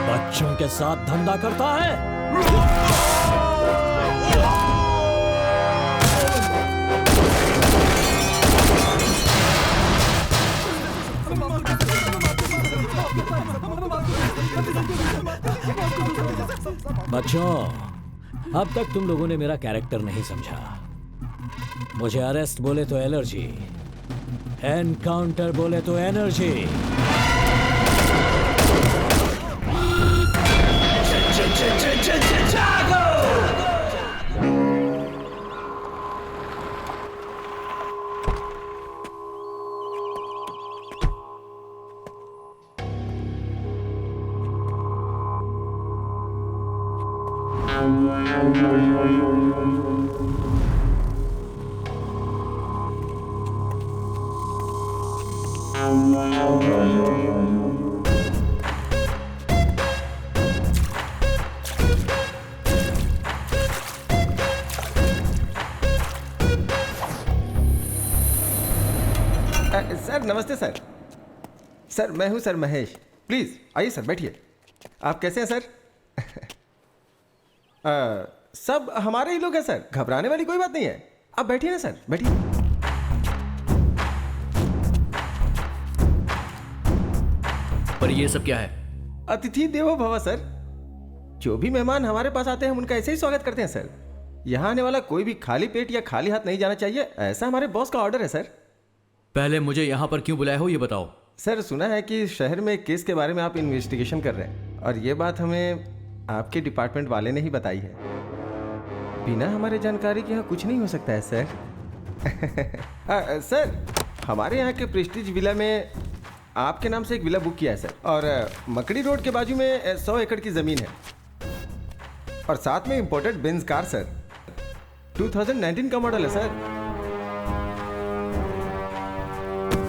बच्चों के साथ धंधा करता है। बच्चों, अब तक तुम लोगों ने मेरा कैरेक्टर नहीं समझा। मुझे अरेस्ट बोले तो एलर्जी, एनकाउंटर बोले तो एनर्जी। सर नमस्ते सर। सर मैं हूं सर महेश। प्लीज़ आइए सर, बैठिए। आप कैसे हैं सर? सब हमारे ही लोग हैं सर, घबराने वाली कोई बात नहीं है। आप बैठिए ना सर, बैठिए। पर ये सब क्या है? अतिथि देवो भव सर। जो भी मेहमान हमारे पास आते हैं हम उनका ऐसे ही स्वागत करते हैं सर। यहाँ आने वाला कोई भी खाली पेट या खाली हाथ नहीं जाना चाहिए, ऐसा हमारे बॉस का ऑर्डर है सर। पहले मुझे यहाँ पर क्यों बुलाया हो ये बताओ। सर सुना है कि शहर में एक केस के बारे में आप इन्वेस्टिगेशन कर रहे हैं, और ये बात हमें आपके डिपार्टमेंट वाले ने ही बताई है। बिना हमारे जानकारी के यहाँ कुछ नहीं हो सकता है सर। सर हमारे यहाँ के प्रेस्टीज विला में आपके नाम से एक विला बुक किया है सर, और मकड़ी रोड के बाजू में 100 एकड़ की ज़मीन है, और साथ में इंपोर्टेड बेंज कार सर। 2019 का मॉडल है सर।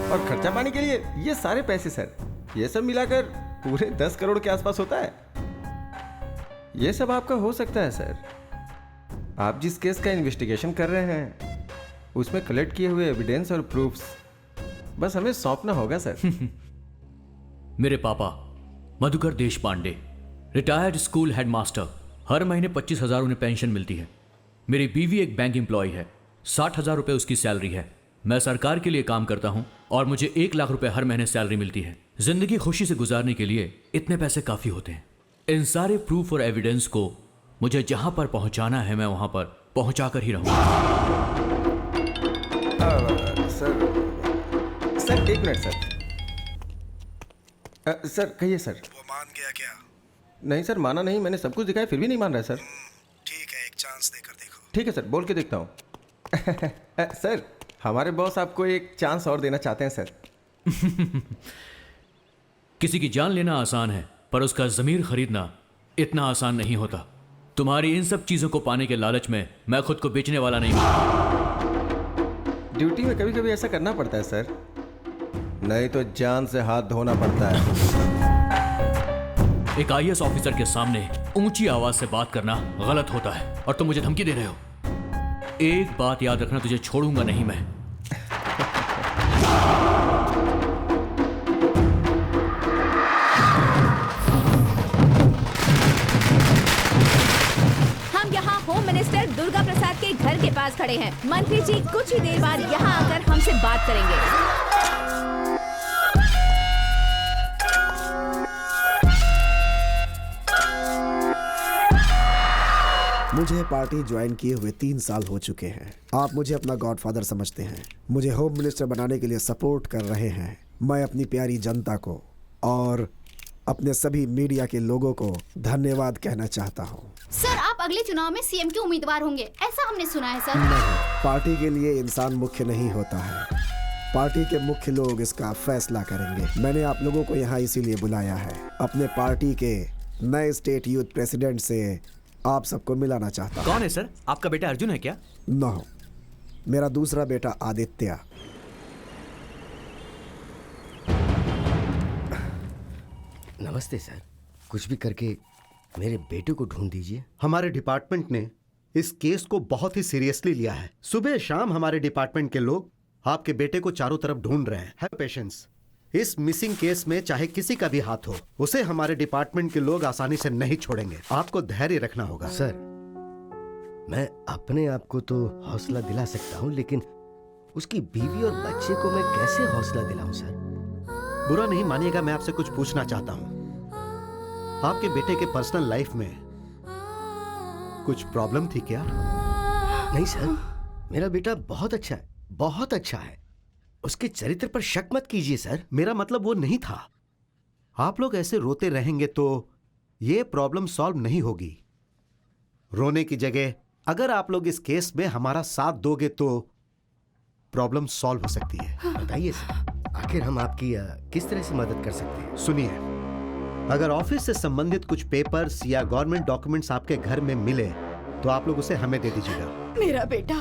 और खर्चा पानी के लिए ये सारे पैसे सर, ये सब मिलाकर पूरे 10 करोड़ के आसपास होता है। ये सब आपका हो सकता है सर। आप जिस केस का इन्वेस्टिगेशन कर रहे हैं उसमें कलेक्ट किए हुए एविडेंस और प्रूफ्स बस हमें सौंपना होगा सर। मेरे पापा मधुकर देश पांडे, रिटायर्ड स्कूल हेडमास्टर, हर महीने 25,000 उन्हें पेंशन मिलती है। मेरी बीवी एक बैंक एम्प्लॉय है, 60,000 रुपये उसकी सैलरी है। मैं सरकार के लिए काम करता हूं और मुझे 1 लाख रुपए हर महीने सैलरी मिलती है। जिंदगी खुशी से गुजारने के लिए इतने पैसे काफी होते हैं। इन सारे प्रूफ और एविडेंस को मुझे जहां पर पहुंचाना है मैं वहां पर पहुंचा कर ही रहूंगा। सर एक मिनट सर। सर कहिए सर। वो मान गया क्या? नहीं सर, माना नहीं। मैंने सब कुछ दिखाया फिर भी नहीं मान रहा है सर। ठीक है, एक चांस देकर देखो। ठीक है सर, बोल के देखता हूँ। सर हमारे बॉस आपको एक चांस और देना चाहते हैं सर। किसी की जान लेना आसान है, पर उसका ज़मीर खरीदना इतना आसान नहीं होता। तुम्हारी इन सब चीज़ों को पाने के लालच में मैं खुद को बेचने वाला नहीं हूं। ड्यूटी में कभी कभी ऐसा करना पड़ता है सर, नहीं तो जान से हाथ धोना पड़ता है। एक IAS ऑफिसर के सामने ऊंची आवाज से बात करना गलत होता है, और तुम मुझे धमकी दे रहे हो। एक बात याद रखना, तुझे छोड़ूंगा नहीं मैं। हम यहाँ होम मिनिस्टर दुर्गा प्रसाद के घर के पास खड़े हैं। मंत्री जी कुछ ही देर बाद यहाँ आकर हमसे बात करेंगे। मुझे पार्टी ज्वाइन किए हुए 3 साल हो चुके हैं। आप मुझे अपना गॉडफादर समझते हैं, मुझे होम मिनिस्टर बनाने के लिए सपोर्ट कर रहे हैं। मैं अपनी प्यारी जनता को और अपने सभी मीडिया के लोगों को धन्यवाद कहना चाहता हूँ। सर आप अगले चुनाव में CM के उम्मीदवार होंगे, ऐसा हमने सुना है सर। नहीं, पार्टी के लिए इंसान मुख्य नहीं होता है, पार्टी के मुख्य लोग इसका फैसला करेंगे। मैंने आप लोगों को यहाँ इसीलिए बुलाया है। अपने पार्टी के नए स्टेट यूथ प्रेसिडेंट से आप सबको मिलाना चाहता हूँ। कौन है सर? आपका बेटा अर्जुन है क्या? नो, मेरा दूसरा बेटा आदित्य। नमस्ते सर, कुछ भी करके मेरे बेटे को ढूंढ दीजिए। हमारे डिपार्टमेंट ने इस केस को बहुत ही सीरियसली लिया है। सुबह शाम हमारे डिपार्टमेंट के लोग आपके बेटे को चारों तरफ ढूंढ रहे हैं। Have patience. इस मिसिंग केस में चाहे किसी का भी हाथ हो, उसे हमारे डिपार्टमेंट के लोग आसानी से नहीं छोड़ेंगे। आपको धैर्य रखना होगा। सर, मैं अपने आप को तो हौसला दिला सकता हूँ, लेकिन उसकी बीवी और बच्चे को मैं कैसे हौसला दिलाऊं सर? बुरा नहीं मानिएगा, मैं आपसे कुछ पूछना चाहता हूँ। आपके बेटे के पर्सनल लाइफ में कुछ प्रॉब्लम थी क्या? नहीं सर, मेरा बेटा बहुत अच्छा है, बहुत अच्छा है। उसके चरित्र पर शक मत कीजिए सर। मेरा मतलब वो नहीं था। आप लोग ऐसे रोते रहेंगे तो ये प्रॉब्लम सॉल्व नहीं होगी। रोने की जगह अगर आप लोग इस केस में हमारा साथ दोगे तो प्रॉब्लम सॉल्व हो सकती है। बताइए सर, आखिर हम आपकी किस तरह से मदद कर सकते हैं? सुनिए, अगर ऑफिस से संबंधित कुछ पेपर्स या गवर्नमेंट डॉक्यूमेंट्स आपके घर में मिले तो आप लोग उसे हमें दे दीजिएगा। मेरा बेटा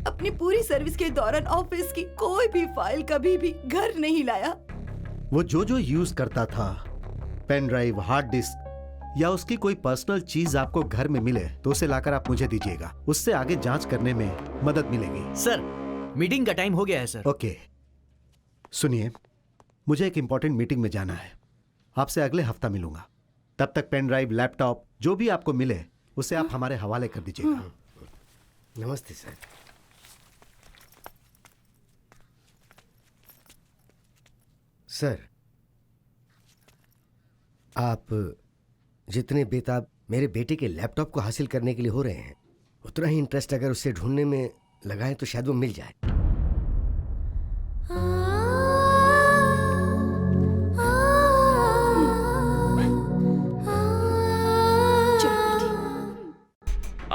अपनी पूरी सर्विस के दौरान ऑफिस की कोई भी फाइल कभी भी घर नहीं लाया। वो जो यूज करता था, पेन ड्राइव, हार्ड डिस्क या उसकी कोई पर्सनल चीज आपको घर में मिले तो उसे लाकर आप मुझे दीजिएगा। उससे आगे जांच करने में मदद मिलेगी। सर, मीटिंग का टाइम हो गया है सर। ओके, सुनिए, मुझे एक इंपॉर्टेंट मीटिंग में जाना है। आपसे अगले हफ्ता मिलूंगा। तब तक पेन ड्राइव, लैपटॉप जो भी आपको मिले उसे आप हमारे हवाले कर दीजिएगा। नमस्ते सर। सर, आप जितने बेताब मेरे बेटे के लैपटॉप को हासिल करने के लिए हो रहे हैं, उतना ही इंटरेस्ट अगर उसे ढूंढने में लगाएं तो शायद वो मिल जाए।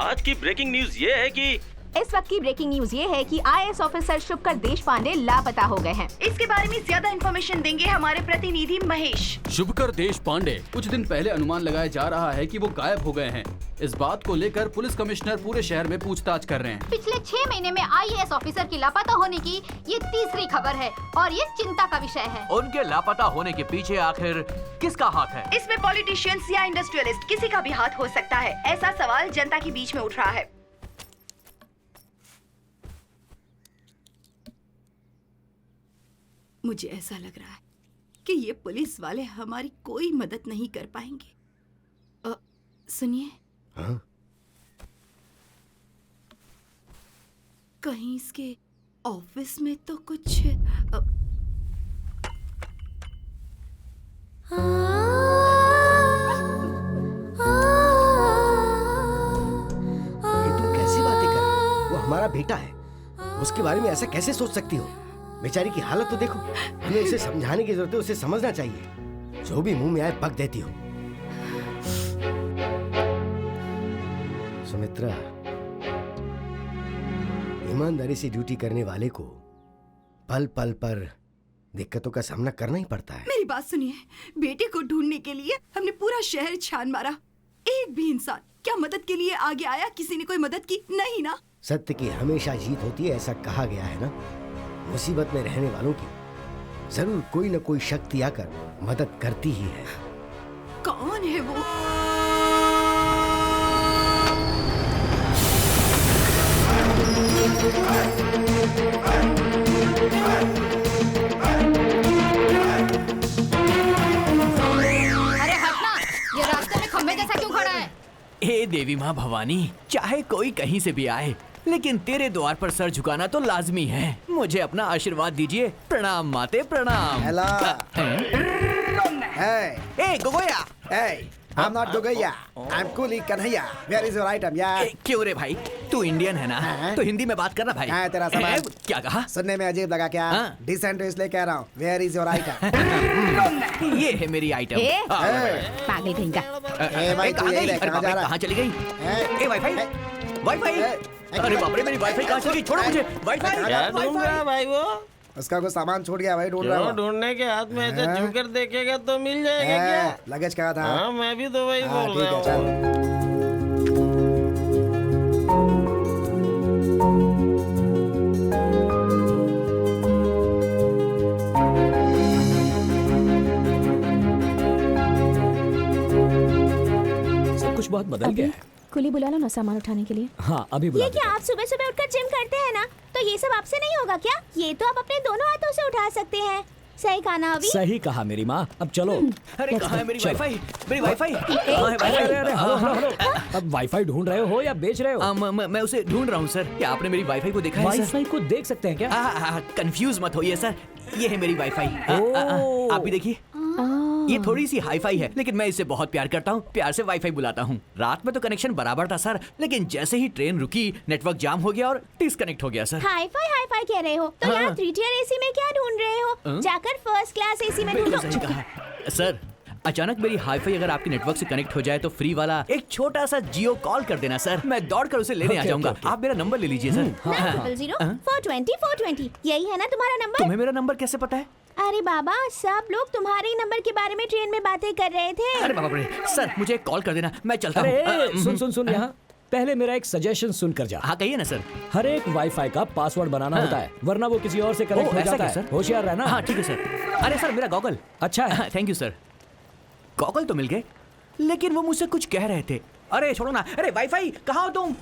आज की ब्रेकिंग न्यूज ये है कि इस वक्त की ब्रेकिंग न्यूज ये है कि आईएएस ऑफिसर शुभकर देशपांडे लापता हो गए हैं। इसके बारे में ज्यादा इन्फॉर्मेशन देंगे हमारे प्रतिनिधि महेश। शुभकर देशपांडे कुछ दिन पहले अनुमान लगाया जा रहा है कि वो गायब हो गए हैं। इस बात को लेकर पुलिस कमिश्नर पूरे शहर में पूछताछ कर रहे हैं। पिछले 6 महीने में आईएएस ऑफिसर की लापता होने की ये तीसरी खबर है और ये चिंता का विषय है। उनके लापता होने के पीछे आखिर किसका हाथ है? इसमें पॉलिटिशियंस या इंडस्ट्रियलिस्ट किसी का भी हाथ हो सकता है। ऐसा सवाल जनता के बीच में उठ रहा है। मुझे ऐसा लग रहा है कि ये पुलिस वाले हमारी कोई मदद नहीं कर पाएंगे। सुनिए, हाँ? कहीं इसके ऑफिस में तो कुछ ये तुम कैसी बातें कर रही हो? वो हमारा बेटा है, उसके बारे में ऐसा कैसे सोच सकती हो? बेचारी की हालत तो देखो। हमें उसे समझाने की जरूरत है, उसे समझना चाहिए। जो भी मुंह में आए बक देती हो। सुमित्रा, ईमानदारी से ड्यूटी करने वाले को पल पल पर दिक्कतों का सामना करना ही पड़ता है। मेरी बात सुनिए, बेटे को ढूंढने के लिए हमने पूरा शहर छान मारा। एक भी इंसान क्या मदद के लिए आगे आया? किसी ने कोई मदद की? नहीं ना। सत्य की हमेशा जीत होती है, ऐसा कहा गया है ना। मुसीबत में रहने वालों की जरूर कोई न कोई शक्ति आकर मदद करती ही है। कौन है वो? अरे हटना, ये रास्ते में खंबे जैसा क्यों खड़ा है? हे देवी माँ भवानी, चाहे कोई कहीं से भी आए, लेकिन तेरे द्वार पर सर झुकाना तो लाजमी है। मुझे अपना आशीर्वाद दीजिए। प्रणाम माते, प्रणाम। हेलो। ए Gogoya. I'm not Gogaya. I'm Kuli Kanhaiya. Where is your item, यार? क्यों रे भाई, तू इंडियन है ना? तो हिंदी में बात करना भाई। हाँ, तेरा सवाल क्या कहा? सुनने में अजीब लगा क्या? डिसेंट इसलिए कह रहा हूँ। Where is your item? ये है मेरी आइटम। पागल कहीं का। भाई, तू यही रह, कहाँ जा रहा? कहाँ चली गई? ए वाईफाई, वाईफाई। अरे बाप रे, मेरी वाईफाई कहाँ चली गई? छोड़ो मुझे। वाईफाई। क्या ढूंढ रहा है भाई वो? उसका कुछ सामान छूट गया भाई, ढूंढ रहा हूँ। ढूंढने के हाथ में ऐसे झुकर देखेगा तो मिल जाएगा क्या? लगेज कहाँ था? हाँ, मैं भी तो वही बोल रहा हूँ। सब कुछ बहुत बदल गया है। कुली बुला लो ना सामान उठाने के लिए। हाँ, अभी बुला ये क्या आप सुबह सुबह उठकर जिम करते हैं ना? तो तो ये सब आपसे नहीं होगा क्या? ये तो आप अपने दोनों हाथों से उठा सकते हैं। सही कहा ना अभी? सही कहा मेरी माँ। अब चलो। अरे कहाँ है मेरी वाईफाई? मेरी वाईफाई अरे हेलो। अब वाईफाई ढूंढ रहे हो या बेच रहे हो? मैं उसे ढूंढ रहा हूँ सर। क्या आपने मेरी वाईफाई को देखा है सर? वाईफाई को देख सकते हैं क्या? कंफ्यूज मत होइए सर, ये है मेरी वाईफाई। आप भी देखिए, ये थोड़ी सी हाईफाई है, लेकिन मैं इसे बहुत प्यार करता हूँ, प्यार से वाईफाई बुलाता हूँ। रात में तो कनेक्शन बराबर था सर, लेकिन जैसे ही ट्रेन रुकी नेटवर्क जाम हो गया और डिस्कनेक्ट हो गया सर। हाईफाई कह रहे हो तो यहाँ 3 tier AC में क्या ढूंढ रहे हो? जाकर फर्स्ट क्लास AC में बिल्कुल ढूंढो। सही कहा सर। अचानक मेरी हाईफाई अगर आपके नेटवर्क से कनेक्ट हो जाए तो फ्री वाला एक छोटा सा जियो कॉल कर देना सर, मैं दौड़कर उसे लेने आ जाऊंगा। आप मेरा नंबर ले लीजिए सर। 420 यही है ना तुम्हारा नंबर? तुम्हें मेरा नंबर कैसे पता है? अरे बाबा, सब लोग तुम्हारे ही नंबर के बारे में ट्रेन में बातें कर रहे थे। अरे बाबा रे, सर मुझे एक कॉल कर देना, मैं चलता अरे हूँ। सुन यहाँ। पहले मेरा एक सजेशन सुन कर जा। हाँ कहिए ना सर। हर एक वाईफाई का पासवर्ड बनाना होता है, वरना वो किसी और से कनेक्ट हो जाता है। होशियार रहना। हाँ ठीक है सर। अरे सर मेरा गॉगल अच्छा है। Thank you sir. गॉगल तो मिल गए, लेकिन वो मुझसे कुछ कह रहे थे। अरे छोड़ो ना। अरे वाईफाई कहाँ हो तुम?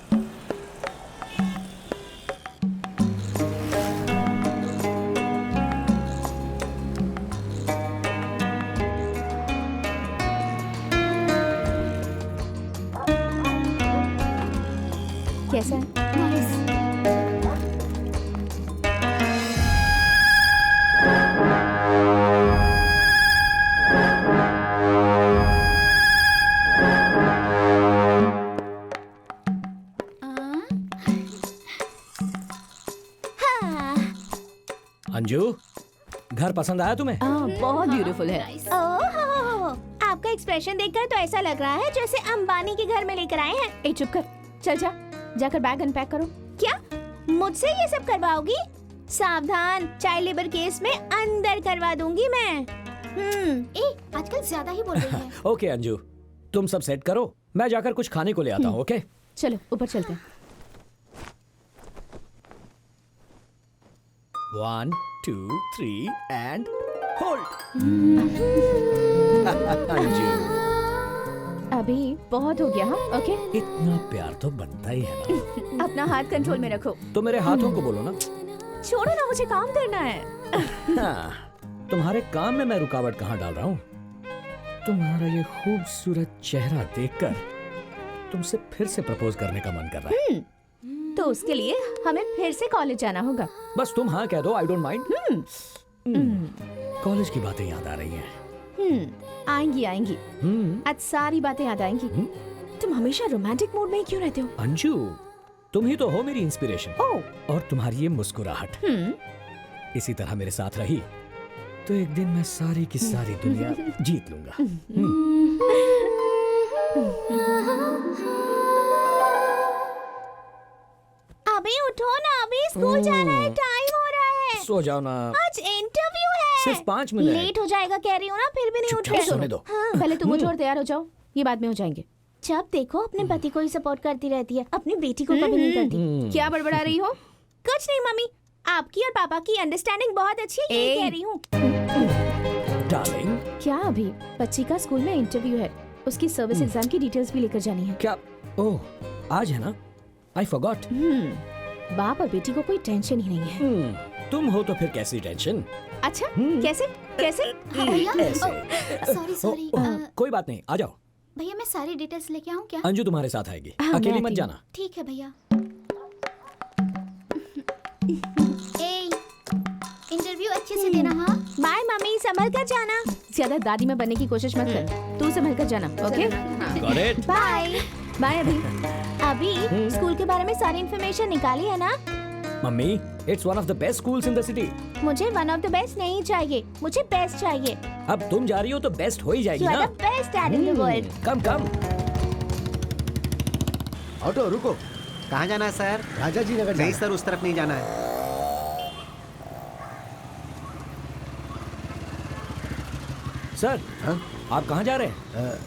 कैसा है? अंजू, घर पसंद आया तुम्हें? बहुत ब्यूटीफुल है। ओह, आपका एक्सप्रेशन देखकर तो ऐसा लग रहा है जैसे अंबानी के घर में लेकर आए हैं। ए चुप कर, चल जा, जाकर बैग अनपैक करो। क्या मुझसे ये सब करवाओगी? सावधान, चाइल्ड लेबर केस में अंदर करवा दूंगी मैं। आजकल ज्यादा ही बोल रही है। ओके अंजू, तुम सब सेट करो, मैं जाकर कुछ खाने को ले आता हूँ। ओके चलो ऊपर चलते हैं। 1 2 3 एंड होल्ड। अंजू अभी बहुत हो गया। हाँ ओके। इतना प्यार तो बनता ही है ना। अपना हाथ कंट्रोल में रखो। तो मेरे हाथों को बोलो ना। छोड़ो ना, मुझे काम करना है। हाँ, तुम्हारे काम में मैं रुकावट कहाँ डाल रहा हूँ? तुम्हारा ये खूबसूरत चेहरा देखकर तुमसे फिर से प्रपोज करने का मन कर रहा है। तो उसके लिए हमें फिर से कॉलेज जाना होगा। बस तुम हाँ कह दो, आई डोंट माइंड। कॉलेज की बातें याद आ रही हैं। आएंगी आएंगी। आज सारी बातें याद आएंगी। तुम हमेशा रोमांटिक मूड में ही क्यों रहते हो? अंजू, तुम ही तो हो मेरी इंस्पिरेशन। और तुम्हारी ये मुस्कुराहट इसी तरह मेरे साथ रही तो एक दिन मैं सारी की सारी दुनिया जीत लूंगा। अभी उठो ना, अभी स्कूल जाना है, टाइम हो रहा है। सो जाओ ना, आज इंटरव्यू है। सिर्फ 5 मिनट। लेट हो जाएगा कह रही हूँ ना, फिर भी नहीं उठ रहे। सोने दो। हाँ, पहले तुम उठो और तैयार हो जाओ, ये बाद में हो जाएंगे। जब देखो अपने पति को ही सपोर्ट करती रहती है, अपनी बेटी को कभी नहीं करती। क्या बड़बड़ा रही हो? कुछ नहीं मम्मी, आपकी और पापा की अंडरस्टैंडिंग बहुत अच्छी है, ये कह रही हूँ। डार्लिंग, क्या अभी बच्ची का स्कूल में इंटरव्यू है, उसकी सर्विस एग्जाम की डिटेल्स भी लेकर जानी है। क्या? ओह, आज है ना? I forgot. बाप और बेटी को कोई टेंशन ही नहीं है। तुम हो तो फिर कैसी टेंशन? अच्छा कैसे कैसे? Sorry sorry. कोई बात नहीं, आ जाओ। भैया मैं सारी डिटेल्स लेके आऊँ क्या? अंजू तुम्हारे साथ आएगी, हाँ, अकेली मत जाना। ठीक है भैया। इंटरव्यू अच्छे से देना। हाँ बाय मम्मी, संभल कर जाना। ज्यादा दादी में बनने की कोशिश मत कर, तू संभल कर जाना। Okay Got it? Bye bye. अभी स्कूल के बारे में सारी इन्फॉर्मेशन निकाली है ना? Mummy, it's one of the best schools in the city. मुझे वन ऑफ द बेस्ट नहीं चाहिए, मुझे बेस्ट चाहिए। अब तुम जा रही हो तो बेस्ट हो ही जाएगी You ना। are the best dad in the world. Come come. Auto रुको। कहाँ जाना है सर? राजा जी नगर नहीं सर, उस तरफ नहीं जाना है। सर हाँ? आप कहाँ जा रहे हैं?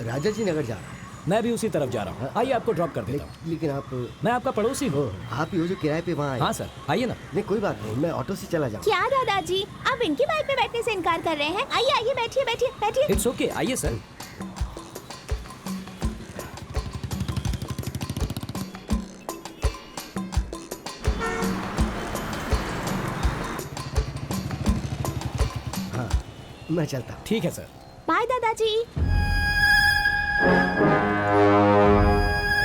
राजा जी नगर जा रहा हूँ। मैं भी उसी तरफ जा रहा हूँ। आइए आपको ड्रॉप कर देता हूँ। लेकिन आप मैं आपका पड़ोसी हूँ। आप ही हो जो किराए पे वहाँ आए। हाँ सर, आइए ना। नहीं कोई बात नहीं, मैं ऑटो से चला जाऊँ। क्या दादाजी, आप इनकी बाइक पे बैठने से इनकार कर रहे हैं? आइए आइए, बैठिए बैठिए बैठिए। इट्स ओके, आइए सर। मैं चलता हूँ। ठीक है सर। बाय दादाजी।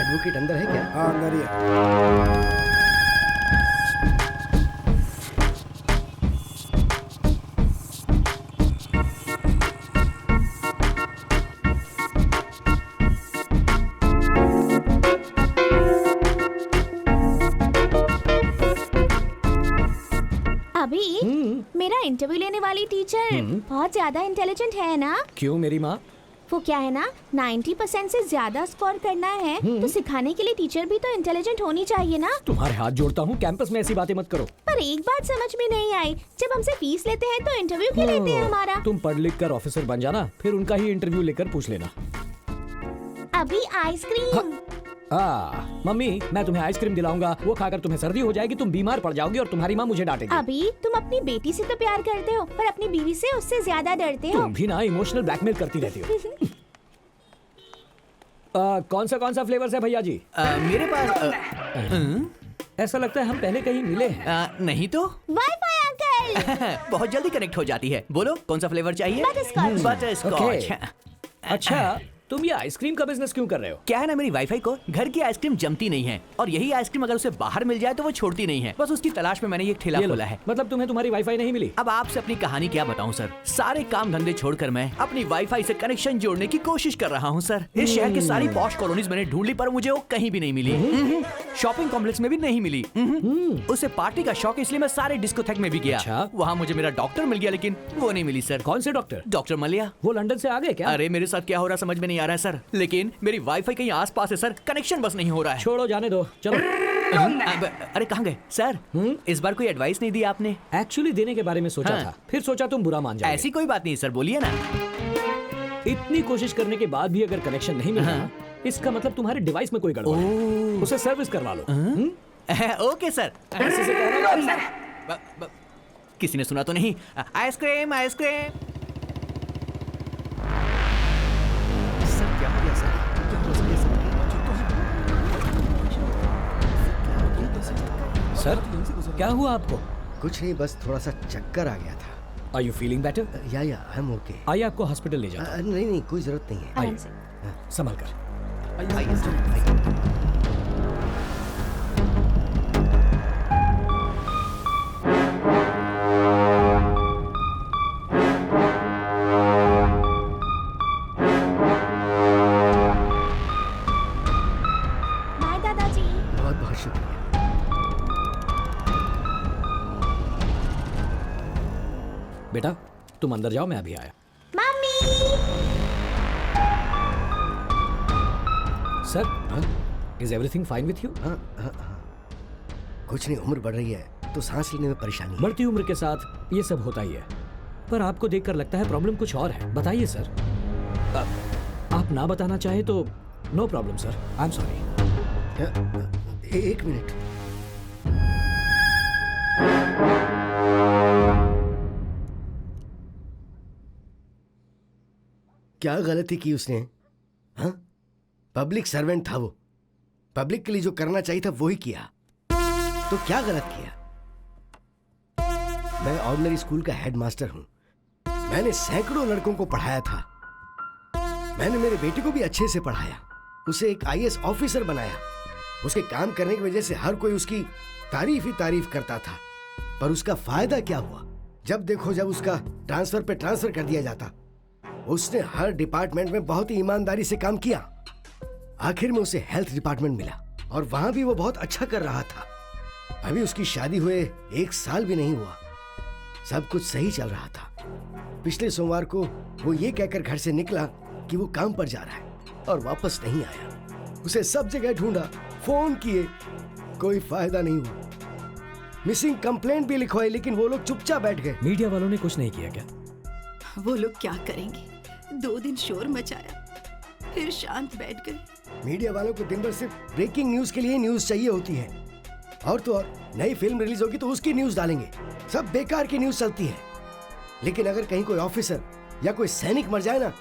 एडवोकेट अंदर है क्या? हाँ अंदर ही है। अभी मेरा इंटरव्यू लेने वाली टीचर बहुत ज्यादा इंटेलिजेंट है ना? क्यों मेरी माँ? वो क्या है ना, 90% से ज्यादा स्कोर करना है तो सिखाने के लिए टीचर भी तो इंटेलिजेंट होनी चाहिए ना। तुम्हारे हाथ जोड़ता हूँ, कैंपस में ऐसी बातें मत करो। पर एक बात समझ में नहीं आई, जब हमसे फीस लेते हैं तो इंटरव्यू क्यों लेते हैं हमारा? तुम पढ़ लिख कर ऑफिसर बन जाना, फिर उनका ही इंटरव्यू लेकर पूछ लेना। अभी आइसक्रीम। मम्मी मैं तुम्हें आइसक्रीम दिलाऊंगा, वो खाकर तुम्हें सर्दी हो जाएगी, तुम बीमार पड़ जाओगी और तुम्हारी माँ मुझे डांटेगी। अभी तुम अपनी बेटी से तो प्यार करते हो पर अपनी बीवी से उससे ज्यादा डरते हो। तुम भी ना इमोशनल ब्लैकमेल करती रहती हो। कौन सा फ्लेवर है भैया जी? मेरे पास ऐसा लगता है हम पहले कहीं मिले हैं। नहीं तो वाईफाई अंकल। बहुत जल्दी कनेक्ट हो जाती है। बोलो कौन सा फ्लेवर चाहिए? बटरस्कॉच। बटरस्कॉच। अच्छा तुम ये आइसक्रीम का बिजनेस क्यों कर रहे हो? क्या है ना, मेरी वाईफाई को घर की आइसक्रीम जमती नहीं है और यही आइसक्रीम अगर उसे बाहर मिल जाए तो वो छोड़ती नहीं है। बस उसकी तलाश में मैंने ये ठेला खोला है। मतलब तुम्हें तुम्हारी वाईफाई नहीं मिली? अब आपसे अपनी कहानी क्या बताऊं सर। सारे काम धंधे छोड़कर मैं अपनी वाईफाई से कनेक्शन जोड़ने की कोशिश कर रहा हूं सर। इस शहर की सारी पॉश कॉलोनीज मैंने ढूंढ ली पर मुझे वो कहीं भी नहीं मिली। शॉपिंग कॉम्प्लेक्स में भी नहीं मिली। उसे पार्टी का शौक, इसलिए मैं सारे डिस्कोथेक में भी गया। वहाँ मुझे मेरा डॉक्टर मिल गया लेकिन वो नहीं मिली सर। कौन से डॉक्टर? डॉक्टर मलिया। वो लंदन से आ गए क्या? अरे मेरे साथ क्या हो रहा समझ में नहीं आ रहा है सर, लेकिन मेरी वाईफाई कहीं आसपास है सर, कनेक्शन बस नहीं हो रहा है। छोड़ो जाने दो, चलो। अरे कहाँ गए सर? इस बार कोई एडवाइस नहीं दी आपने? एक्चुअली देने के बारे में सोचा था, फिर सोचा तुम बुरा मान जाओगे। ऐसी कोई बात नहीं सर, बोलिए ना। इतनी कोशिश करने के बाद भी अगर कनेक्शन नहीं मिला इसका मतलब तुम्हारे डिवाइस में कोई गड़बड़ है। उसे सर्विस करवा लो। Okay sir. ऐसे से कहना। किसी ने सुना तो नहीं? Ice cream ice cream. सर क्या हुआ आपको? कुछ नहीं, बस थोड़ा सा चक्कर आ गया था। Are you feeling better? या आई एम ओके। आइए आपको हॉस्पिटल ले जाता हूं। नहीं कोई जरूरत नहीं है। आइए संभल कर। बाय दादाजी। बहुत बहुत शुक्रिया। बेटा तुम अंदर जाओ, मैं अभी आया। Mummy. Sir is everything fine with you? कुछ नहीं, उम्र बढ़ रही है तो सांस लेने में परेशानी है। बढ़ती उम्र के साथ ये सब होता ही है, पर आपको देखकर लगता है प्रॉब्लम कुछ और है। बताइए सर। आप ना बताना चाहे तो no problem sir, I am sorry. एक मिनट। क्या गलती की उसने? हाँ, पब्लिक सर्वेंट था वो, पब्लिक के लिए जो करना चाहिए था वो ही किया, तो क्या गलत किया? मैं ऑर्डिनरी स्कूल का हेडमास्टर हूं, मैंने सैकड़ों लड़कों को पढ़ाया था, मैंने मेरे बेटे को भी अच्छे से पढ़ाया, उसे एक आईएएस ऑफिसर बनाया। उसके काम करने की वजह से हर कोई उसकी तारीफ ही तारीफ करता था, पर उसका फायदा क्या हुआ? जब देखो जब उसका ट्रांसफर पे ट्रांसफर कर दिया जाता। उसने हर डिपार्टमेंट में बहुत ही ईमानदारी से काम किया, आखिर में उसे हेल्थ डिपार्टमेंट मिला और वहां भी वो बहुत अच्छा कर रहा था। अभी उसकी शादी हुए 1 साल भी नहीं हुआ, सब कुछ सही चल रहा था। पिछले सोमवार को वो ये कहकर घर से निकला कि वो काम पर जा रहा है और वापस नहीं आया। उसे सब जगह ढूंढा, फोन किए, कोई फायदा नहीं हुआ। मिसिंग कंप्लेंट भी लिखवाई लेकिन वो लोग चुपचाप बैठ गए। मीडिया वालों ने कुछ नहीं किया क्या? वो लोग क्या करेंगे? 2 दिन शोर मचाया, फिर शांत बैठ गए। मीडिया वालों को दिन भर सिर्फ ब्रेकिंग न्यूज के लिए न्यूज चाहिए होती है, और तो और नई फिल्म रिलीज होगी तो उसकी न्यूज डालेंगे। सब बेकार की न्यूज चलती है, लेकिन अगर कहीं कोई ऑफिसर या कोई सैनिक मर जाए ना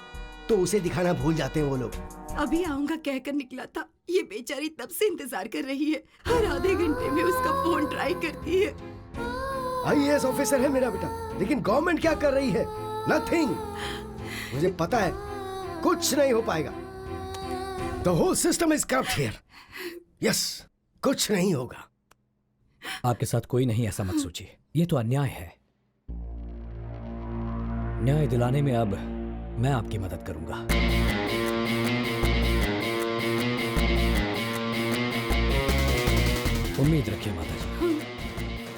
तो उसे दिखाना भूल जाते हैं वो लोग। अभी आऊंगा कहकर निकला था, ये बेचारी तब से इंतजार कर रही है, हर आधे घंटे में उसका फोन ट्राई करती है। आईएएस ऑफिसर है मेरा बेटा, लेकिन गवर्नमेंट क्या कर रही है? नथिंग। मुझे पता है कुछ नहीं हो पाएगा। The whole system is corrupt here. Yes, कुछ नहीं होगा। आपके साथ कोई नहीं ऐसा मत सोचिए, ये तो अन्याय है। न्याय दिलाने में अब मैं आपकी मदद करूंगा। उम्मीद रखिए माता जी।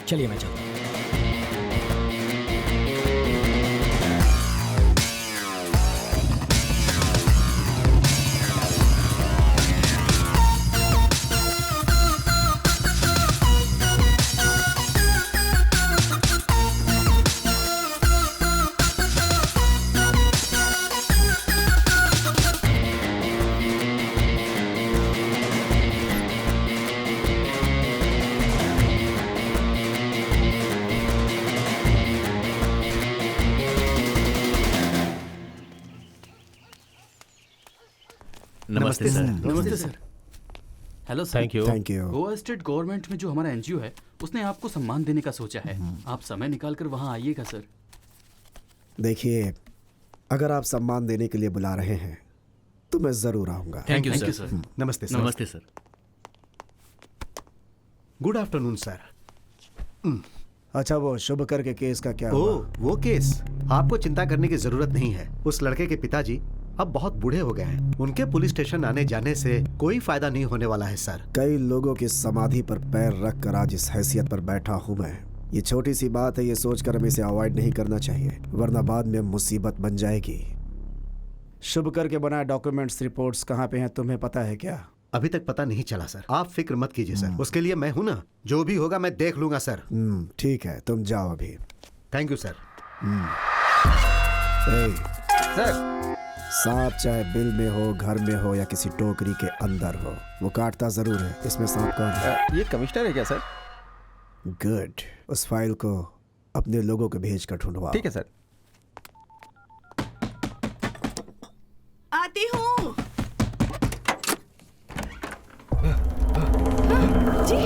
चलिए मैं चलता हूं। नमस्ते सर। नमस्ते sir. Hello sir. Thank you. Thank you. Goa state government में जो हमारा एनजीओ है उसने आपको सम्मान देने का सोचा है। आप समय निकाल कर वहाँ आइएगा सर। देखिए, अगर आप सम्मान देने के लिए बुला रहे हैं तो मैं जरूर आऊंगा। Thank you sir. नमस्ते सर। नमस्ते सर। Good afternoon sir. अच्छा, वो शुभकर के केस का क्या हुआ? वो केस आपको चिंता करने की जरूरत नहीं है। उस लड़के के पिताजी अब बहुत बूढ़े हो गए हैं। उनके पुलिस स्टेशन आने जाने से कोई फायदा नहीं होने वाला है सर। कई लोगों की समाधि पर पैर रख कर आज इस हैसियत पर बैठा हूँ मैं। ये छोटी सी बात है, ये सोचकर हमें इसे अवॉइड नहीं करना चाहिए, वरना बाद में मुसीबत बन जाएगी। शुभकर के बनाए डॉक्यूमेंट्स रिपोर्ट्स कहाँ पे हैं, तुम्हें पता है क्या? अभी तक पता नहीं चला सर। आप फिक्र मत कीजिए सर, उसके लिए मैं हूं ना। जो भी होगा मैं देख लूंगा सर। ठीक है, तुम जाओ अभी। Thank you sir. सर, सांप चाहे बिल में हो, घर में हो या किसी टोकरी के अंदर हो, वो काटता जरूर है। इसमें सांप कौन है? ये कमिश्नर है क्या सर? गुड, उस फाइल को अपने लोगों को भेज कर ढूंढवाओ। ठीक है सर। आती हूँ जी।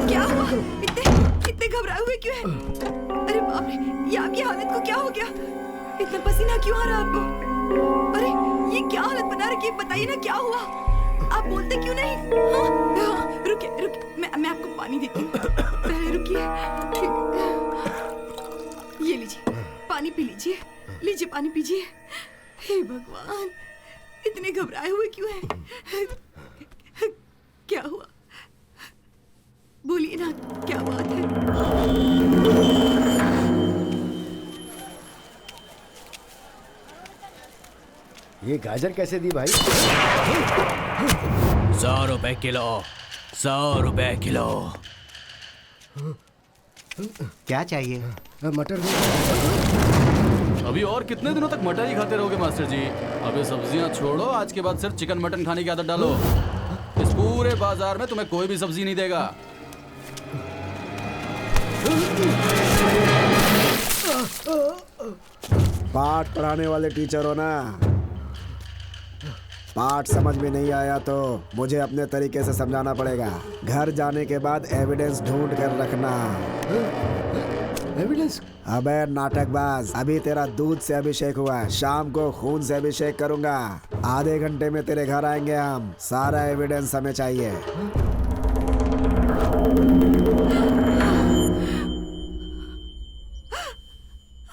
क्या हुआ? इतने घबराए हुए क्यों हैं? अरे बाप रे, ये आपकी हालत को क्या हो गया? इतना पसीना क्यों आ रहा है आपको? अरे ये क्या हालत बना रखी है? बताइए ना क्या हुआ? आप बोलते क्यों नहीं? हाँ, रुकिए, मैं आपको पानी देती हूँ। पहले रुकिए। ये लीजिए, पानी पी लीजिए। लीजिए, पानी पीजिए। हे भगवान, इतने घबराए हुए क्यों हैं? क्या हुआ? बोलिए ना, क्या बात है? ये गाजर कैसे दी भाई? 100 रुपए किलो। 100 रुपए किलो। क्या चाहिए? मटर। अभी और कितने दिनों तक मटर ही खाते रहोगे मास्टर जी? अबे सब्जियां छोड़ो, आज के बाद सिर्फ चिकन मटन खाने की आदत डालो। इस पूरे बाजार में तुम्हें कोई भी सब्जी नहीं देगा। पाठ पढ़ाने वाले टीचर हो ना? पाठ समझ में नहीं आया तो मुझे अपने तरीके से समझाना पड़ेगा। घर जाने के बाद एविडेंस ढूंढ कर रखना। एविडेंस? अबे नाटकबाज, अभी तेरा दूध से अभिषेक हुआ है, शाम को खून से अभिषेक करूंगा। आधे घंटे में तेरे घर आएंगे हम। सारा एविडेंस हमें चाहिए।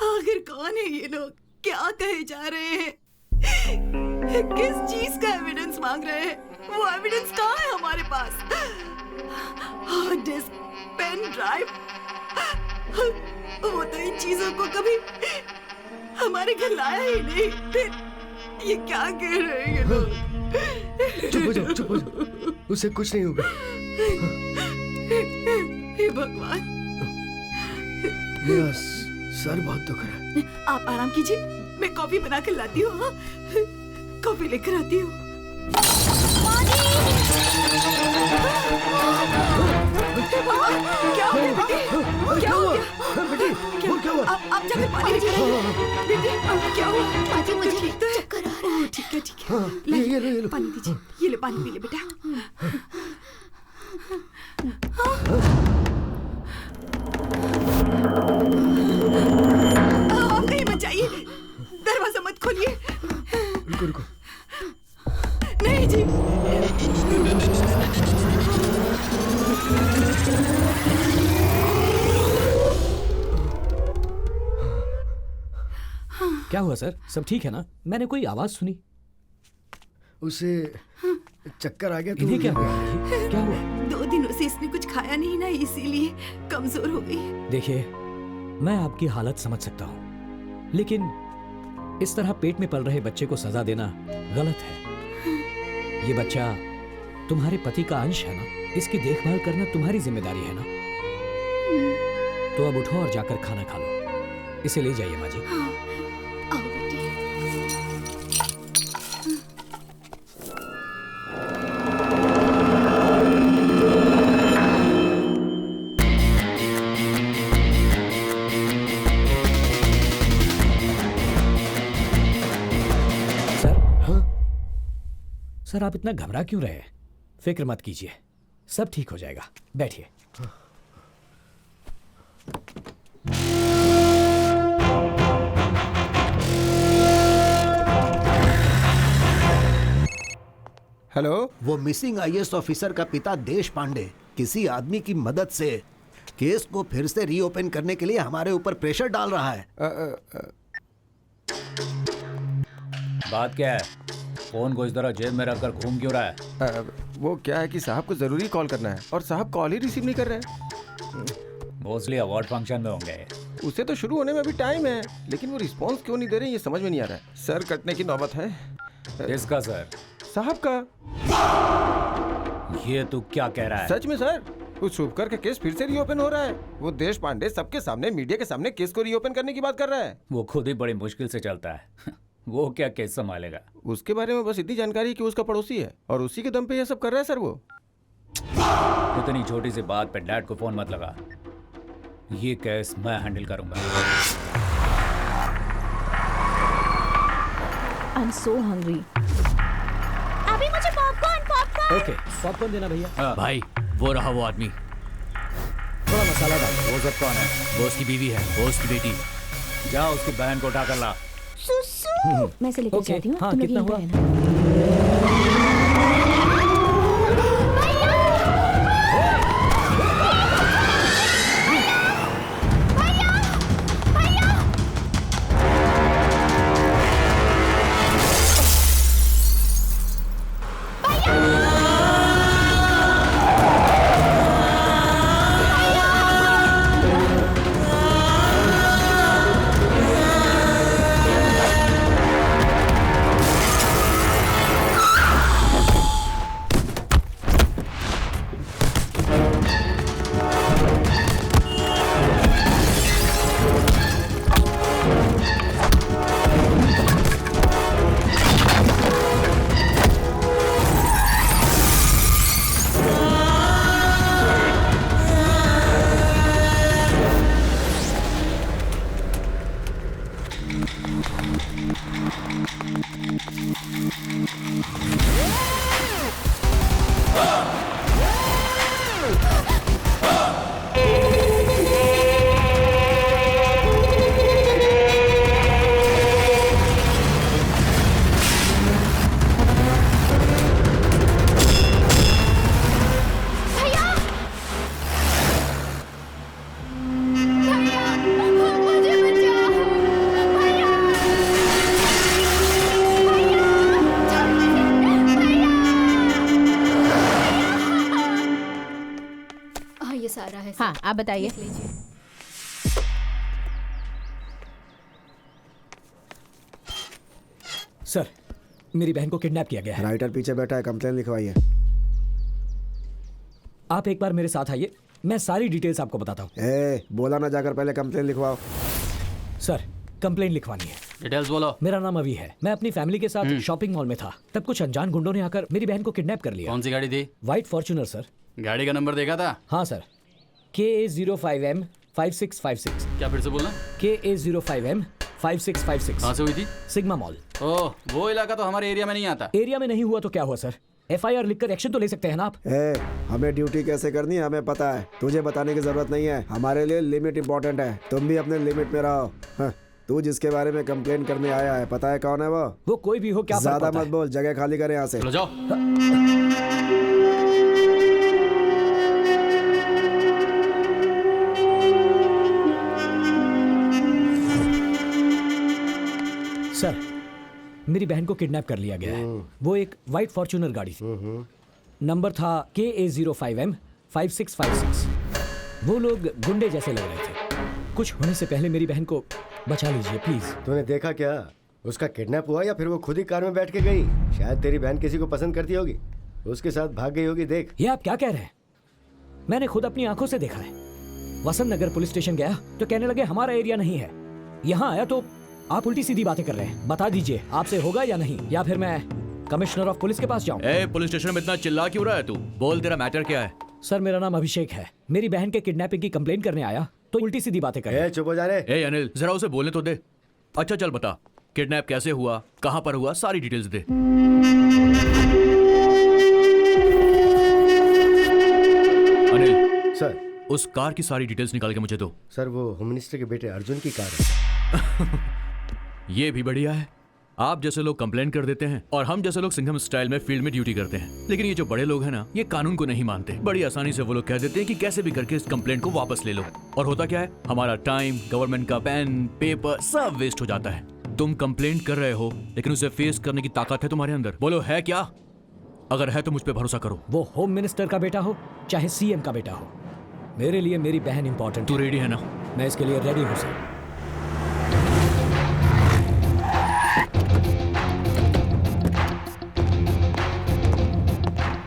आखिर कौन है ये लोग? क्या कहे जा रहे हैं? किस चीज का एविडेंस मांग रहे हैं? वो एविडेंस कहाँ है हमारे पास? हार्ड डिस्क, पेन ड्राइव, वो तो इन चीजों को कभी हमारे घर लाया ही नहीं। फिर ये क्या कह रहे हैं ये लोग? चुप हो जाओ, चुप हो जाओ। उससे कुछ नहीं होगा। हे भगवान, मेरा सर बहुत दुख रहा है। आप आराम कीजिए, मैं कॉफी बना कर लाती हूँ। हाँ? कॉफी लेकर आती हूँ। क्या हो गया बेटी? क्या हो गया बेटी? क्या हुआ? आप जाकर पानी लेकर आइए। बेटी, क्या हुआ? आजी, मुझे ठीक तो है? चक्कर आ रहा है। ठीक है, ठीक है। ये लो। पानी दीजिए। ये ले, पानी पी ले बेटा। आप कहीं मत जाइए। दरवाजा मत खोलिए। रुको रुको। नहीं जी। क्या हुआ सर, सब ठीक है ना? मैंने कोई आवाज सुनी। उसे चक्कर आ गया तो इन्हें क्या हुआ? क्या हुआ? 2 दिनों से इसने कुछ खाया नहीं ना, इसीलिए कमजोर हो गई। देखिए, मैं आपकी हालत समझ सकता हूँ, लेकिन इस तरह पेट में पल रहे बच्चे को सजा देना गलत है। ये बच्चा तुम्हारे पति का अंश है ना, इसकी देखभाल करना तुम्हारी जिम्मेदारी है ना। तो अब उठो और जाकर खाना खा लो। इसे ले जाइए माँ जी। आओ बेटी। सर, आप इतना घबरा क्यों रहे हैं? फिक्र मत कीजिए, सब ठीक हो जाएगा। बैठिए। हेलो। वो मिसिंग आईएएस ऑफिसर का पिता देश पांडे किसी आदमी की मदद से केस को फिर से रीओपन करने के लिए हमारे ऊपर प्रेशर डाल रहा है। बात क्या है? फोन को इस तरह जेब में रखकर घूम क्यों रहा है? वो क्या है कि साहब को जरूरी कॉल करना है और साहब कॉल ही रिसीव नहीं कर रहे हैं। मोस्टली अवार्ड फंक्शन में होंगे। उसे तो शुरू होने में अभी टाइम है, लेकिन वो रिस्पांस क्यों नहीं दे रहे ये समझ में नहीं आ रहा है। सर, कटने की नौबत है। किसका सर? साहब का। ये तू क्या कह रहा है? सच में सर, उस शुभकर का केस फिर से रीओपन हो रहा है। वो देश पांडे सबके सामने, मीडिया के सामने केस को रीओपन करने की बात कर रहा है। वो खुद ही बड़ी मुश्किल से चलता है। वो क्या केस संभालेगा? उसके बारे में बस इतनी जानकारी है कि उसका पड़ोसी है और उसी के दम पे ये सब कर रहा है सर। वो इतनी छोटी सी बात पे डैड को फोन मत लगा। ये केस मैं हैंडल करूंगा। I'm so hungry. अभी मुझे पॉपकॉर्न। ओके, पॉपकॉर्न देना भैया। भाई, वो रहा वो आदमी। थोड़ा मसाला डाल। वो सब कौन है? वो उसकी बीवी है, वो उसकी बेटी। जा उसकी बहन को उठाकर ला। सुसु। मैं से लेकर जाती हूँ। हाँ, तुम लोग कितना यहीं हुआ? पे रहना। हाँ, आप बताइए। सर, मेरी बहन को किडनैप किया गया है। राइटर पीछे बैठा है, कंप्लेन लिखवाइए। आप एक बार मेरे साथ आइए, मैं सारी डिटेल्स आपको बताता हूँ। बोला ना, जाकर पहले कंप्लेन लिखवाओ। सर, कंप्लेन लिखवानी है। डिटेल्स बोलो। मेरा नाम अभी है। मैं अपनी फैमिली के साथ शॉपिंग मॉल में था, तब कुछ अनजान गुंडों ने आकर मेरी बहन को किडनैप कर लिया। कौन सी गाड़ी थी? White Fortuner sir. गाड़ी का नंबर देखा था? हाँ सर, KA05M 5656। क्या फिर से बोलना? KA05M 5656। कहाँ से हुई थी? Sigma mall. ओह, वो इलाका तो हमारे एरिया में नहीं आता। एरिया में नहीं हुआ तो क्या हुआ सर? FIR लिखकर एक्शन तो ले सकते हैं ना आप। हमें ड्यूटी कैसे करनी है हमें पता है, तुझे बताने की जरूरत नहीं है। हमारे लिए लिमिट इंपॉर्टेंट है, तुम भी अपने लिमिट में रहो। हाँ। तू जिसके बारे में कंप्लेन करने आया है, पता है कौन है वो कोई भी हो, क्या ज्यादा मत बोल, जगह खाली कर यहाँ से। चलो जाओ। सर, मेरी बहन को किडनैप कर लिया गया है। वो एक व्हाइट फॉर्च्यूनर गाड़ी थी, नंबर था KA05M5656। वो लोग गुंडे जैसे लग रहे थे। कुछ होने से पहले मेरी बहन को बचा लीजिए प्लीज। तूने देखा क्या? उसका किडनैप हुआ या फिर वो खुद ही कार में बैठ के गई? शायद तेरी बहन किसी को पसंद करती होगी, उसके साथ भाग गई होगी। देख। ये आप क्या कह रहे हैं? मैंने खुद अपनी आंखों से देखा है। वसंत नगर पुलिस स्टेशन गया तो कहने लगे हमारा एरिया नहीं है। यहाँ आया तो आप उल्टी सीधी बातें कर रहे हैं। बता दीजिए आपसे होगा या नहीं, या फिर मैं कमिश्नर ऑफ पुलिस के पास जाऊं? पुलिस स्टेशन में इतना चिल्ला क्यों रहा है तू? बोल, तेरा मैटर क्या है? सर, मेरा नाम अभिषेक है। मेरी बहन के किडनैपिंग की कंप्लेंट करने आया तो उल्टी सीधी बातें कर रहे हैं। चुप हो जा रे। अनिल, जरा उसे बोलने तो दे। अच्छा चल बता, किडनैप कैसे हुआ, कहां पर हुआ, सारी डिटेल्स दे। अनिल सर, उस कार की सारी डिटेल्स निकाल के मुझे दो। सर, वो होम मिनिस्टर के बेटे अर्जुन की कार है। ये भी बढ़िया है। आप जैसे लोग कंप्लेंट कर देते हैं और हम जैसे लोग सिंघम स्टाइल में फील्ड में ड्यूटी करते हैं। लेकिन ये जो बड़े लोग हैं ना, ये कानून को नहीं मानते। बड़ी आसानी से वो लोग कह देते हैं कि कैसे भी करके इस कंप्लेंट को वापस ले लो। और होता क्या है, हमारा टाइम, गवर्नमेंट का पेन, पेपर सब वेस्ट हो जाता है। तुम कंप्लेंट कर रहे हो लेकिन उसे फेस करने की ताकत है तुम्हारे अंदर। बोलो है क्या? अगर है तो मुझ पर भरोसा करो। वो होम मिनिस्टर का बेटा हो चाहे CM का बेटा हो, मेरे लिए मेरी बहन इंपॉर्टेंट। तू रेडी है ना? मैं इसके लिए रेडी हूँ सर।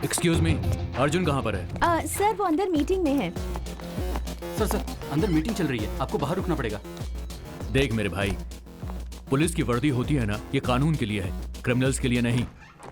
एक्सक्यूज मी, अर्जुन कहाँ पर है? सर, वो अंदर मीटिंग में है। सर, अंदर मीटिंग चल रही है, आपको बाहर रुकना पड़ेगा। देख मेरे भाई, पुलिस की वर्दी होती है ना, ये कानून के लिए है, क्रिमिनल्स के लिए नहीं।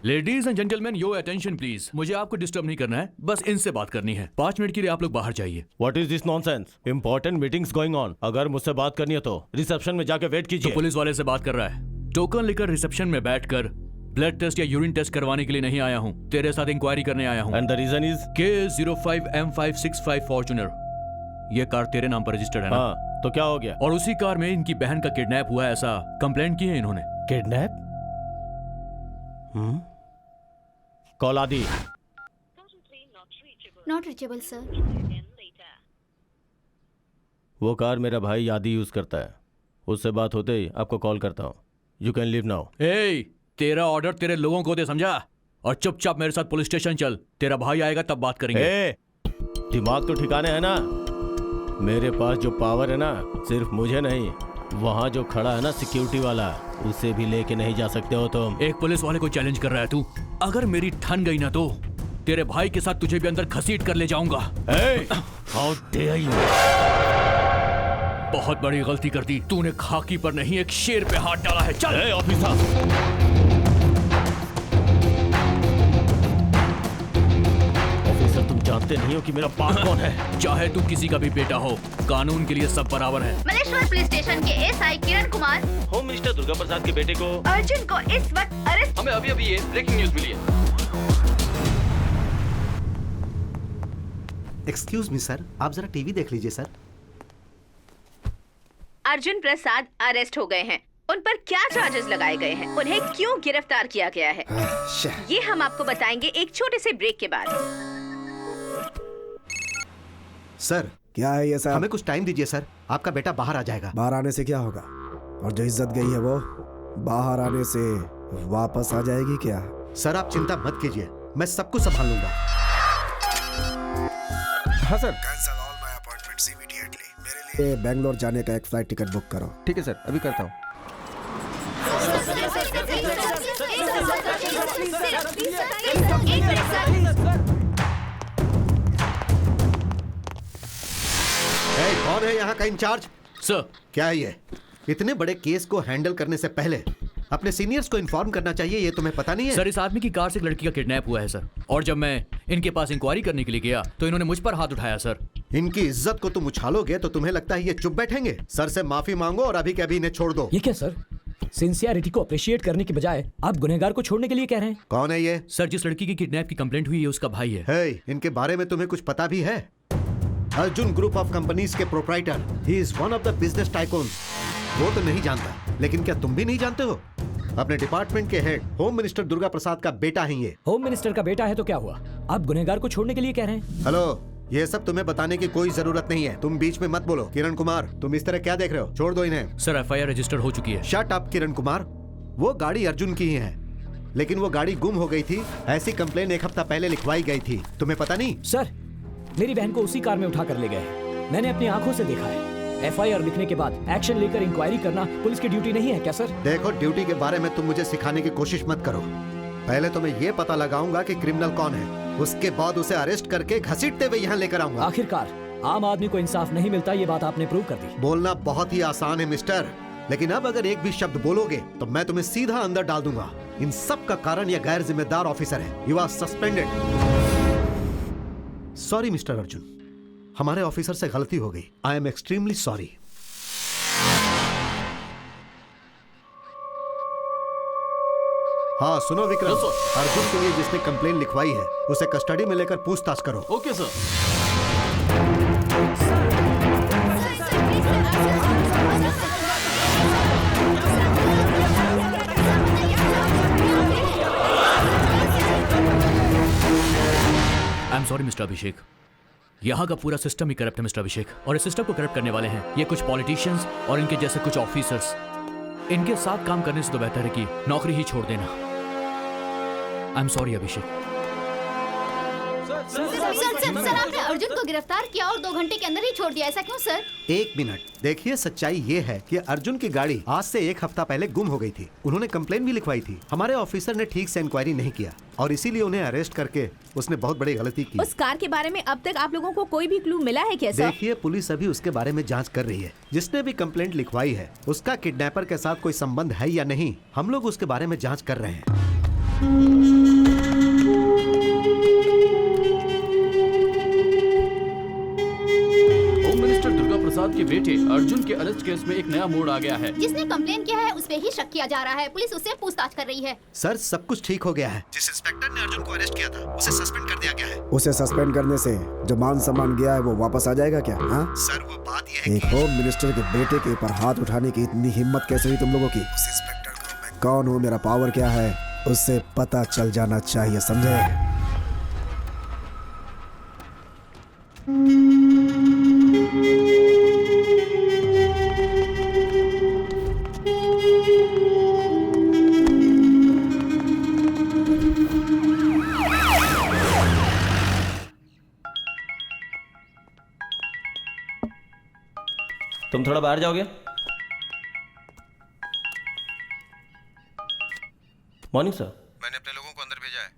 Ladies and gentleman, your attention please. मुझे आपको डिस्टर्ब नहीं करना है, बस इनसे बात करनी है। 5 मिनट के लिए आप लोग बाहर जाइए। What is this nonsense? Important meetings going on. अगर मुझसे बात करनी है तो रिसेप्शन में जाके वेट कीजिए। तो पुलिस वाले से बात कर रहा है। टोकन लेकर रिसेप्शन में बैठकर ब्लड टेस्ट या यूरिन टेस्ट करवाने के लिए नहीं आया हूँ, तेरे साथ इंक्वायरी करने आया हूँ। And the reason is KA05M565 Fortuner. ये कार तेरे नाम पर रजिस्टर्ड है ना? हाँ, तो क्या हो गया? और उसी कार में इनकी बहन का किडनैप हुआ है, ऐसा कंप्लेंट की है इन्होंने। किडनैप? कॉल आदि। Not reachable sir. वो कार मेरा भाई आदि यूज करता है, उससे बात होते ही आपको कॉल करता हूँ। You can leave now. तेरा ऑर्डर तेरे लोगों को दे, समझा? और चुपचाप मेरे साथ पुलिस स्टेशन चल। तेरा भाई आएगा तब बात करेंगे। दिमाग तो ठिकाने है ना? मेरे पास जो पावर है ना, सिर्फ मुझे नहीं, वहाँ जो खड़ा है ना सिक्योरिटी वाला, उसे भी लेके नहीं जा सकते हो तुम। एक पुलिस वाले को चैलेंज कर रहा है तू? अगर मेरी ठन गई ना तो तेरे भाई के साथ तुझे भी अंदर घसीट कर ले जाऊंगा। How dare you! बहुत बड़ी गलती कर दी तूने। खाकी पर नहीं, एक शेर पे हाथ डाला है। चल ऑफिसर। ऑफिसर, तुम जानते नहीं हो कि मेरा बाप कौन है? चाहे तू किसी का भी बेटा हो, कानून के लिए सब बराबर है। मलेश्वर पुलिस स्टेशन के SI Kiran Kumar home minister Durga प्रसाद के बेटे को अर्जुन को इस वक्त अरेस्ट। हमें अभी ये ब्रेकिंग न्यूज मिली है। एक्सक्यूज मी सर, आप जरा टीवी देख लीजिए सर। अर्जुन प्रसाद अरेस्ट हो गए हैं। उन पर क्या चार्जेस लगाए गए हैं, उन्हें क्यों गिरफ्तार किया गया है, ये हम आपको बताएंगे एक छोटे से ब्रेक के बाद। सर, क्या है ये सर? हमें कुछ टाइम दीजिए सर, आपका बेटा बाहर आ जाएगा। बाहर आने से क्या होगा? और जो इज्जत गई है वो बाहर आने से वापस आ जाएगी क्या? सर, आप चिंता मत कीजिए, मैं सब कुछ संभाल लूंगा। हाँ सर। बेंगलोर जाने का एक फ्लाइट टिकट बुक करो। ठीक है सर, अभी करता हूँ। कौन है यहाँ का इंचार्ज? सर, क्या है ये? इतने बड़े केस को हैंडल करने से पहले अपने सीनियर्स को इन्फॉर्म करना चाहिए, ये तुम्हें पता नहीं है? सर, इस आदमी की कार से एक लड़की का किडनैप हुआ है सर, और जब मैं इनके पास इंक्वायरी करने के लिए गया तो इन्होंने मुझ पर हाथ उठाया सर। इनकी इज्जत को तुम उछालोगे तो तुम्हें लगता है ये चुप बैठेंगे? सर से माफी मांगो और अभी के अभी इन्हें छोड़ दो। ये क्या सर? सिंसियरिटी को अप्रिशिएट करने के बजाय आप गुनहगार को छोड़ने के लिए कह रहे हैं। कौन है ये? सर, जिस लड़की की किडनैप की कंप्लेंट हुई है उसका भाई है। हे, इनके बारे में तुम्हें कुछ पता भी है? अर्जुन ग्रुप ऑफ कंपनीज के proprietor, he is one of the business tycoons. वो तो नहीं जानता, लेकिन क्या तुम भी नहीं जानते हो? अपने डिपार्टमेंट के हेड होम मिनिस्टर दुर्गा प्रसाद का बेटा है ये। होम मिनिस्टर का बेटा है तो क्या हुआ? आप गुनहगार को छोड़ने के लिए कह रहे हैं? हेलो, ये सब तुम्हें बताने की कोई जरूरत नहीं है। तुम बीच में मत बोलो। किरण कुमार, तुम इस तरह क्या देख रहे हो? छोड़ दो इन्हें। सर एफआईआर रजिस्टर हो चुकी है। Shut up Kiran Kumar. वो गाड़ी अर्जुन की ही है, लेकिन वो गाड़ी गुम हो गई थी। ऐसी कंप्लेन 1 हफ्ता पहले लिखवाई गई थी, तुम्हें पता नहीं? सर, मेरी बहन को उसी कार में उठा कर ले गए। मैंने अपनी आंखों से देखा है। एफआईआर लिखने के बाद एक्शन लेकर इंक्वायरी करना पुलिस की ड्यूटी नहीं है क्या सर? देखो, ड्यूटी के बारे में तुम मुझे सिखाने की कोशिश मत करो। पहले तो मैं ये पता लगाऊंगा कि क्रिमिनल कौन है, उसके बाद उसे अरेस्ट करके घसीटते हुए यहाँ लेकर आऊंगा। आखिरकार आम आदमी को इंसाफ नहीं मिलता, ये बात आपने प्रूव कर दी। बोलना बहुत ही आसान है मिस्टर, लेकिन अब अगर एक भी शब्द बोलोगे तो मैं तुम्हें सीधा अंदर डाल दूंगा। इन सब का कारण यह गैर जिम्मेदार ऑफिसर है। You are suspended. Sorry mister Arjun, हमारे ऑफिसर से गलती हो गई। I am extremely sorry. हाँ सुनो विक्रम, अर्जुन के लिए जिसने कंप्लेन लिखवाई है उसे कस्टडी में लेकर पूछताछ करो। Okay sir. I am sorry mister Abhishek, यहाँ का पूरा सिस्टम ही करप्ट है मिस्टर अभिषेक, और इस सिस्टम को करप्ट करने वाले हैं ये कुछ पॉलिटिशियंस और इनके जैसे कुछ ऑफिसर्स। इनके साथ काम करने से तो बेहतर है कि नौकरी ही छोड़ देना। आई एम सॉरी अभिषेक। सर आपने अर्जुन को गिरफ्तार किया और 2 घंटे के अंदर ही छोड़ दिया, ऐसा क्यों सर? 1 मिनट, देखिए सच्चाई ये है कि अर्जुन की गाड़ी आज से 1 हफ्ता पहले गुम हो गई थी। उन्होंने कंप्लेन भी लिखवाई थी। हमारे ऑफिसर ने ठीक से इंक्वायरी नहीं किया और इसीलिए उन्हें अरेस्ट करके उसने बहुत बड़ी गलती की। उस कार के बारे में अब तक आप लोगों को कोई भी क्लू मिला है क्या सर? देखिए, पुलिस अभी उसके बारे में जांच कर रही है। जिसने भी कंप्लेंट लिखवाई है उसका किडनैपर के साथ कोई संबंध है या नहीं, हम लोग उसके बारे में जांच कर रहे हैं। प्रसाद के बेटे अर्जुन के अरेस्ट केस में एक नया मोड़ आ गया है। जिसने कंप्लेन किया है उस पे ही शक किया जा रहा है। पुलिस उससे पूछताछ कर रही है। सर, सब कुछ ठीक हो गया है। जिस इंस्पेक्टर ने अर्जुन को अरेस्ट किया था उसे सस्पेंड कर दिया गया है। उसे सस्पेंड करने से जो मान सम्मान गया है वो वापस आ जाएगा क्या? हाँ सर, वो बात यह है एक होम मिनिस्टर के बेटे के ऊपर हाथ उठाने की इतनी हिम्मत कैसे हुई तुम लोगों की? उस इंस्पेक्टर को मैं कौन हूँ, मेरा पावर क्या है, उससे पता चल जाना चाहिए, समझे? तुम थोड़ा बाहर जाओगे? Morning sir. मैंने अपने लोगों को अंदर भेजा है।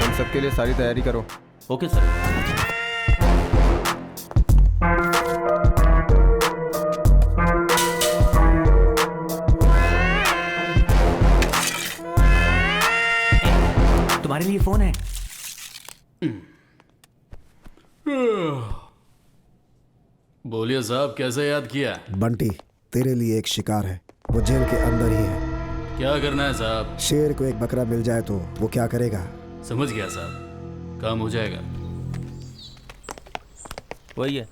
तुम सबके लिए सारी तैयारी करो। Okay sir. तुम्हारे लिए फोन है। बोलिए साहब, कैसे याद किया? बंटी, तेरे लिए एक शिकार है, वो जेल के अंदर ही है। क्या करना है साहब? शेर को एक बकरा मिल जाए तो वो क्या करेगा? समझ गया साहब, काम हो जाएगा। वही है।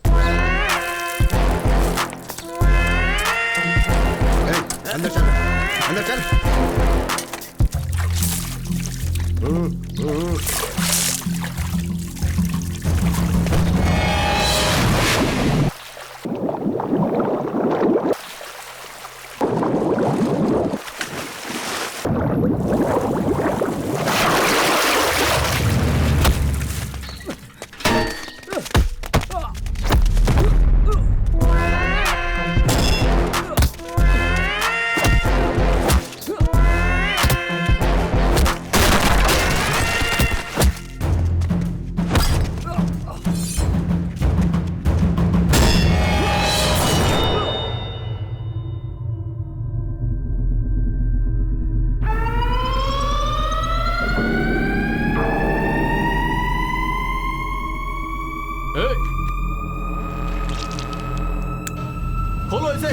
अंदर चल, अंदर चल। खोलो इसे।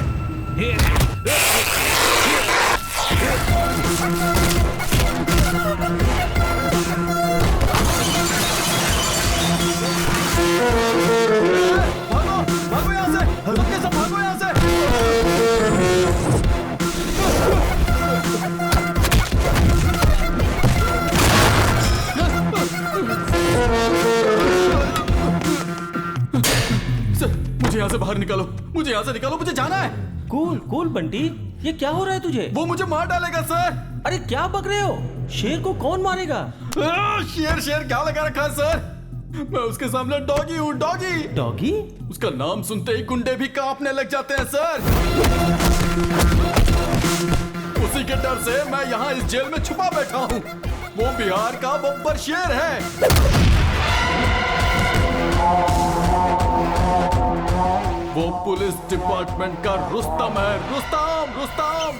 यहाँ से बाहर निकालो, मुझे यहाँ से निकालो, मुझे जाना है। कूल कूल बंटी, ये क्या हो रहा है तुझे? वो मुझे मार डालेगा सर। अरे क्या बक रहे हो? शेर को कौन मारेगा? शेर शेर क्या लगा रखा है सर? मैं उसके सामने डॉगी हूँ, डॉगी। डॉगी? उसका नाम सुनते ही गुंडे भी कांपने लग जाते हैं सर। उसी के डर से मैं यहाँ इस जेल में छुपा बैठा हूँ। वो बिहार का बब्बर शेर है। वो पुलिस डिपार्टमेंट का रुस्तम है, Rustam Rustam.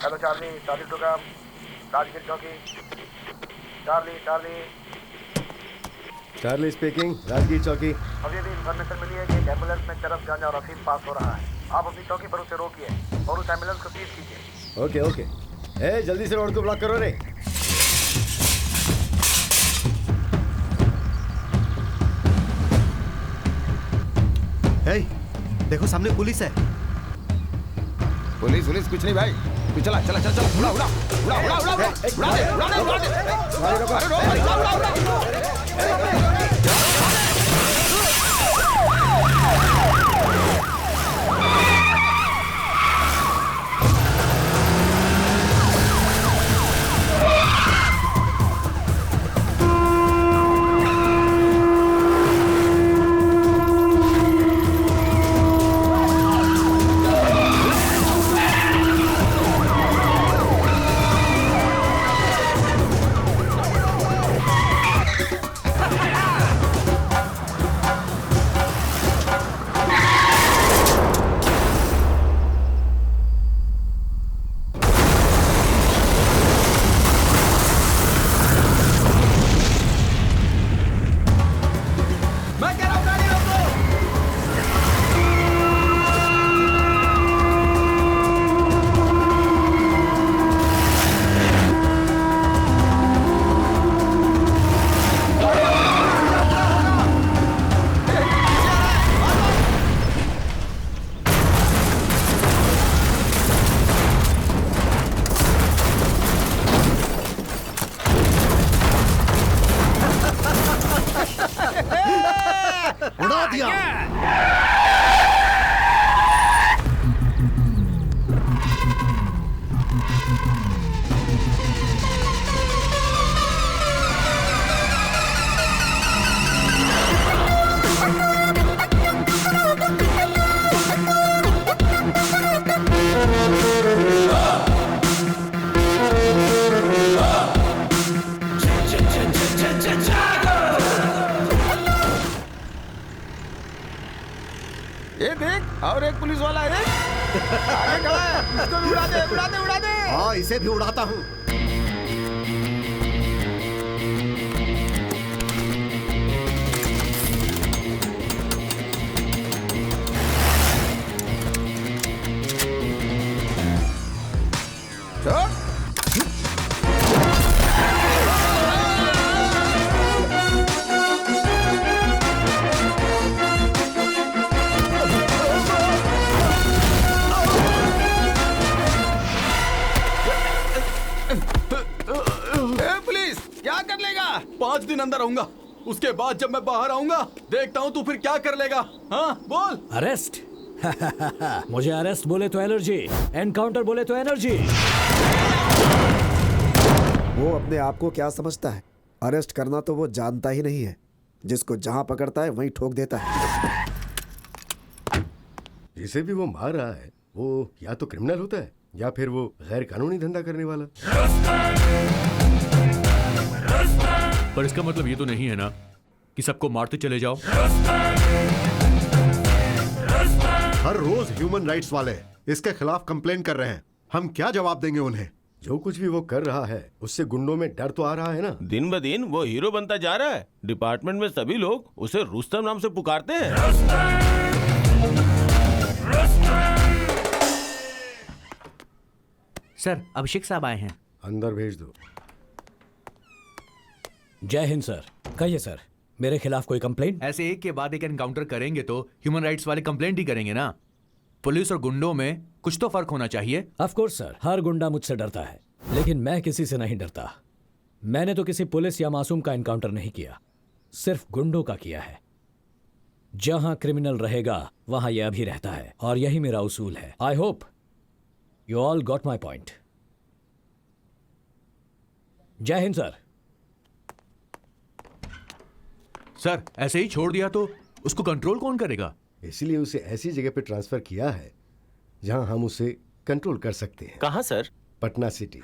Hello Charlie, Charlie two come, Rajgir चौकी। Charlie Charlie Charlie speaking, Rajgir चौकी। अभी भी इन्फॉर्मेशन मिली है कि एक एम्बुलेंस में चरस गांजा और अफीम पास हो रहा है। आप अपनी चौकी पर उसे रोकिए और उस एम्बुलेंस को सीज कीजिए। Okay okay. ए जल्दी से रोड को ब्लॉक करो रे। हे, देखो सामने पुलिस है। पुलिस पुलिस कुछ नहीं भाई, तू चला चला चला चला, उड़ा उड़ा उड़ा उड़ा उड़ा उड़ा उड़ा दे उड़ा दे उड़ा दे। अरे रोक उड़ा उड़ा उड़ा। उड़ा दिया। ये देख, और एक पुलिस वाला है, आगे खड़ा है, इसको भी उड़ा दे उड़ा दे उड़ा दे। हाँ, इसे भी उड़ाता हूँ। पुलिस क्या कर लेगा? 5 दिन अंदर रहूंगा, उसके बाद जब मैं बाहर आऊंगा देखता हूँ तू फिर क्या कर लेगा। हाँ बोल। अरेस्ट? मुझे अरेस्ट बोले तो एलर्जी, एनकाउंटर बोले तो एनर्जी। वो अपने आप को क्या समझता है? अरेस्ट करना तो वो जानता ही नहीं है। जिसको जहां पकड़ता है वहीं ठोक देता है। जिसे भी वो मार रहा है वो या तो क्रिमिनल होता है या फिर वो गैर कानूनी धंधा करने वाला। पर इसका मतलब ये तो नहीं है ना कि सबको मारते चले जाओ। हर रोज ह्यूमन राइट्स वाले इसके खिलाफ कंप्लेन कर रहे हैं। हम क्या जवाब देंगे उन्हें? जो कुछ भी वो कर रहा है उससे गुंडों में डर तो आ रहा है ना। दिन ब दिन वो हीरो बनता जा रहा है। डिपार्टमेंट में सभी लोग उसे रुस्तम नाम से पुकारते हैं। सर, अभिषेक साहब आए हैं। अंदर भेज दो। जय हिंद सर। कहिए सर, मेरे खिलाफ कोई कंप्लेंट? ऐसे एक के बाद एक एनकाउंटर करेंगे तो ह्यूमन राइट्स वाले कंप्लेंट ही करेंगे ना। पुलिस और गुंडों में कुछ तो फर्क होना चाहिए। ऑफ कोर्स सर, हर गुंडा मुझसे डरता है, लेकिन मैं किसी से नहीं डरता। मैंने तो किसी पुलिस या मासूम का एनकाउंटर नहीं किया, सिर्फ गुंडों का किया है। जहां क्रिमिनल रहेगा वहां यह भी रहता है, और यही मेरा उसूल है। I hope you all got my point. जय हिंद सर। सर ऐसे ही छोड़ दिया तो उसको कंट्रोल कौन करेगा? इसलिए उसे ऐसी जगह पे ट्रांसफर किया है जहां हम उसे कंट्रोल कर सकते हैं। कहाँ सर? पटना सिटी।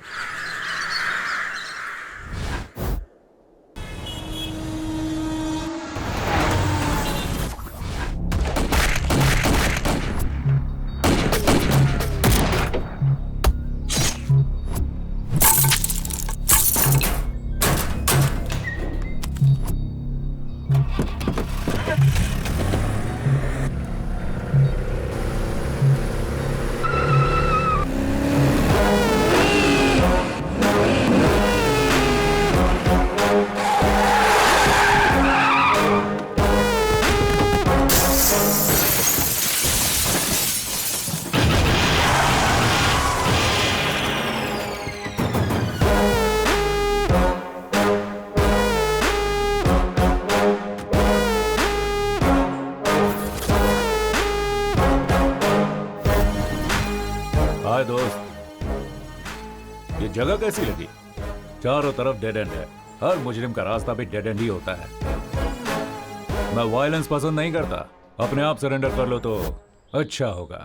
हाय दोस्त, ये जगह कैसी लगी? चारों तरफ डेड एंड है। हर मुजरिम का रास्ता भी डेड एंड ही होता है। मैं वायलेंस पसंद नहीं करता। अपने आप सरेंडर कर लो तो अच्छा होगा।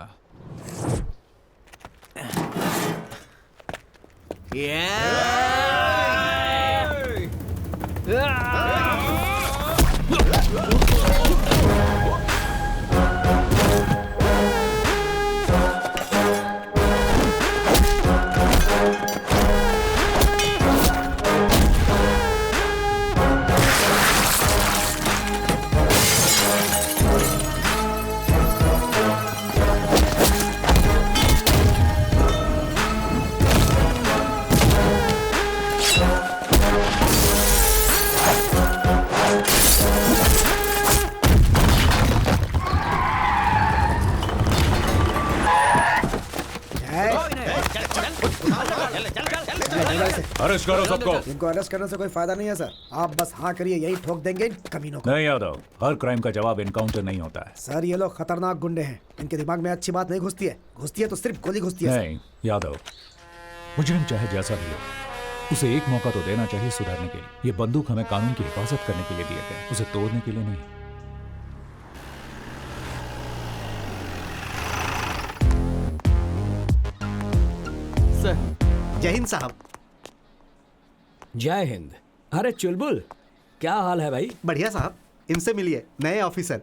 अरेस्ट करो सबको। इनको अरेस्ट करने से कोई फायदा नहीं है सर। आप बस हाँ करिए, यही ठोक देंगे इन कमीनों को। नहीं यादव, हर क्राइम का जवाब एनकाउंटर नहीं होता है। सर ये लोग खतरनाक गुंडे हैं, इनके दिमाग में अच्छी बात नहीं घुसती है। घुसती है तो सिर्फ गोली घुसती है। नहीं यादव, मुजरिम चाहे जैसा भी हो, उसे एक मौका तो देना चाहिए सुधरने के लिए। ये बंदूक हमें कानून की हिफाजत करने के लिए दिए गए, उसे तोड़ने के लिए नहीं। सर जय हिंद साहब। जय हिंद। अरे चुलबुल, क्या हाल है भाई? बढ़िया साहब, इनसे मिलिए, नए ऑफिसर।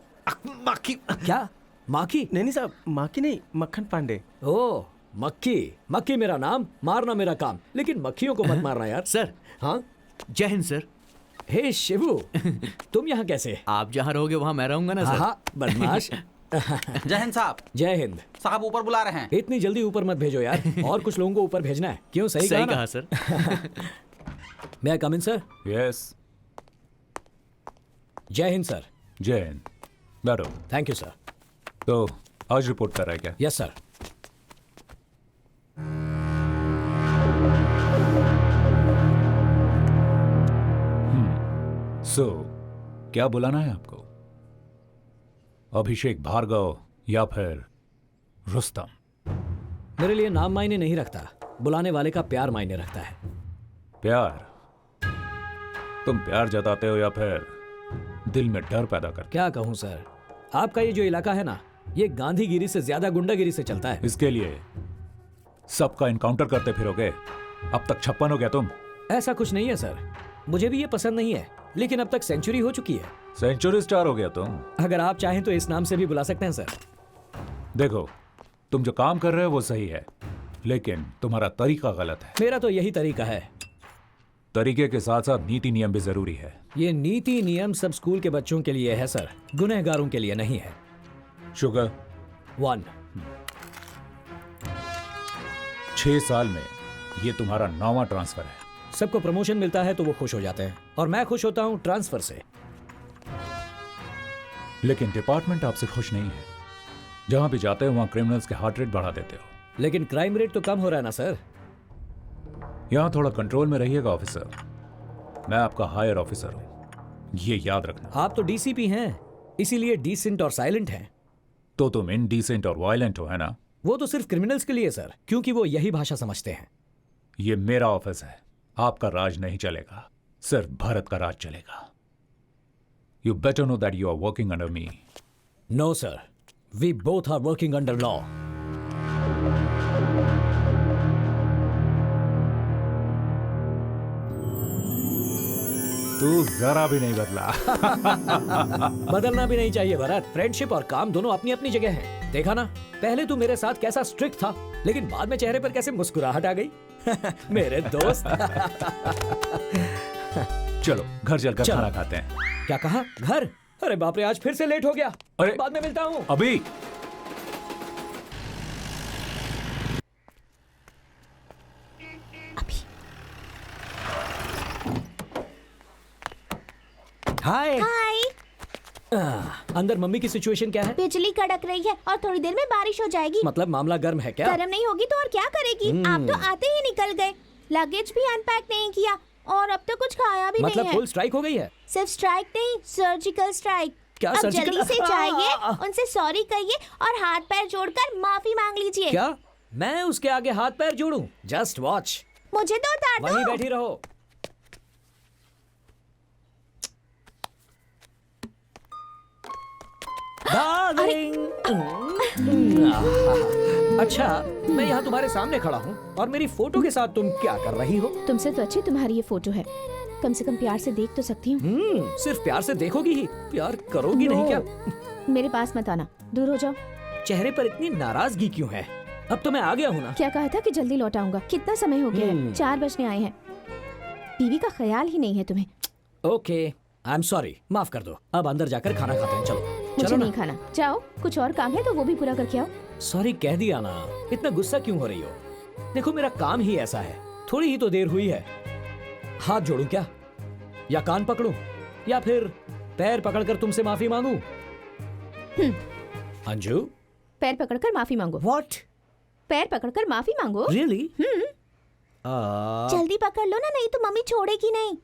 माखी। क्या माखी? नहीं साहब, माखी नहीं, मक्खन पांडे। ओ मक्खी। मक्खी मेरा नाम, मारना मेरा काम, लेकिन मक्खियों को मत मारना यार। सर। हाँ जय हिंद सर। हे शिवू, तुम यहाँ कैसे? आप जहाँ रहोगे वहाँ मैं रहूंगा ना सर। हाँ बदमाश। जय हिंद साहब। जय हिंद साहब ऊपर बुला रहे हैं। इतनी जल्दी ऊपर मत भेजो यार, और कुछ लोगों को ऊपर भेजना है। क्यों? सही कहा sir. May I come in, sir? Yes. जय हिंद सर। जय हिंद। बैठो। Thank you sir. तो आज रिपोर्ट कर रहा है क्या? Yes sir. सो क्या बुलाना है आपको? अभिषेक भार्गव या फिर रुस्तम? मेरे लिए नाम मायने नहीं रखता, बुलाने वाले का प्यार मायने रखता है। प्यार? तुम प्यार जताते हो या फिर दिल में डर पैदा करते? क्या कहूं सर, आपका ये जो इलाका है ना, ये गांधीगिरी से ज्यादा गुंडागिरी से चलता है। इसके लिए सबका इनकाउंटर करते फिरोगे? अब तक 56 हो गया तुम। ऐसा कुछ नहीं है सर, मुझे भी ये पसंद नहीं है, लेकिन अब तक सेंचुरी हो चुकी है। सेंचुरी स्टार हो गया तुम। अगर आप चाहें तो इस नाम से भी बुला सकते हैं सर। देखो, तुम जो काम कर रहे हो वो सही है, लेकिन तुम्हारा तरीका गलत है। मेरा तो यही तरीका है। तरीके के साथ साथ नीति नियम भी जरूरी है। ये नीति नियम सब स्कूल के बच्चों के लिए है सर, गुनहगारों के लिए नहीं है। शुगर 1। 6 साल में ये तुम्हारा 9वां ट्रांसफर है। सबको प्रमोशन मिलता है तो वो खुश हो जाते हैं, और मैं खुश होता हूं ट्रांसफर से। लेकिन डिपार्टमेंट आपसे खुश नहीं है। जहां भी जाते हो वहां क्रिमिनल्स के हार्ट रेट बढ़ा देते हो। लेकिन क्राइम रेट तो कम हो रहा है ना सर। यहां थोड़ा कंट्रोल में रहिएगा ऑफिसर। मैं आपका हायर ऑफिसर हूं, ये याद रखना। आप तो डीसीपी हैं, इसीलिए डिसेंट और साइलेंट हैं। तो तुम इनडिसेंट और वायलेंट हो, है ना? वो तो सिर्फ क्रिमिनल्स के लिए सर, क्योंकि वो यही भाषा समझते हैं। ये मेरा ऑफिस है, आपका राज नहीं चलेगा, सिर्फ भारत का राज चलेगा। You better know that you are working under me. No sir, we both are working under law. तू जरा भी नहीं बदला। बदलना भी नहीं चाहिए भरत। फ्रेंडशिप और काम दोनों अपनी अपनी जगह हैं। देखा ना, पहले तू मेरे साथ कैसा स्ट्रिक्ट था, लेकिन बाद में चेहरे पर कैसे मुस्कुराहट आ गई। मेरे दोस्त। चलो घर चलकर खाना खाते हैं। क्या कहा? घर? अरे बाप रे, आज फिर से लेट हो गया। अरे बाद में मिलता हूँ। अभी हाय। हाय। अंदर मम्मी की सिचुएशन क्या है? बिजली कड़क रही है और थोड़ी देर में बारिश हो जाएगी। मतलब मामला गर्म है क्या? गर्म नहीं होगी तो और क्या करेगी? आप तो आते ही निकल गए, लगेज भी अनपैक नहीं किया और अब तो कुछ खाया भी मतलब नहीं है। फुल स्ट्राइक हो गई है? सिर्फ स्ट्राइक नहीं, सर्जिकल स्ट्राइक। क्या अब सर्जिकल? जल्दी से जाइए, उनसे सॉरी कहिए और हाथ पैर जोड़कर माफी मांग लीजिए। क्या मैं उसके आगे हाथ पैर जोड़ूं? Just watch. मुझे तो उतार दो। वहीं बैठी रहो। डार्लिंग। अच्छा, मैं यहाँ तुम्हारे सामने खड़ा हूँ और मेरी फोटो के साथ तुम क्या कर रही हो? तुमसे तो अच्छी तुम्हारी ये फोटो है, कम से कम प्यार से देख तो सकती हूँ। सिर्फ प्यार से देखोगी ही, प्यार करोगी नहीं क्या? मेरे पास मत आना, दूर हो जाओ। चेहरे पर इतनी नाराजगी क्यों है? अब तो मैं आ गया हूँ ना। क्या कहा था कि जल्दी लौट आऊंगा? कितना समय हो गया है? 4 बजने आए हैं। बीवी का ख्याल ही नहीं है तुम्हें। ओके, आई एम सॉरी, माफ कर दो। अब अंदर जाकर खाना खाते हैं। चलो। मुझे नहीं खाना, जाओ। कुछ और काम है तो वो भी पूरा करके आओ। सॉरी कह दिया ना, इतना गुस्सा क्यों हो रही हो? देखो मेरा काम ही ऐसा है, थोड़ी ही तो देर हुई है। हाथ जोड़ूं क्या, या कान पकड़ूं, या फिर पैर पकड़कर तुमसे माफी मांगूं? अंजू, पैर पकड़कर माफी मांगो। व्हाट? पैर पकड़कर माफी मांगो? रियली? जल्दी पकड़ लो ना, नहीं तो मम्मी छोड़ेगी नहीं।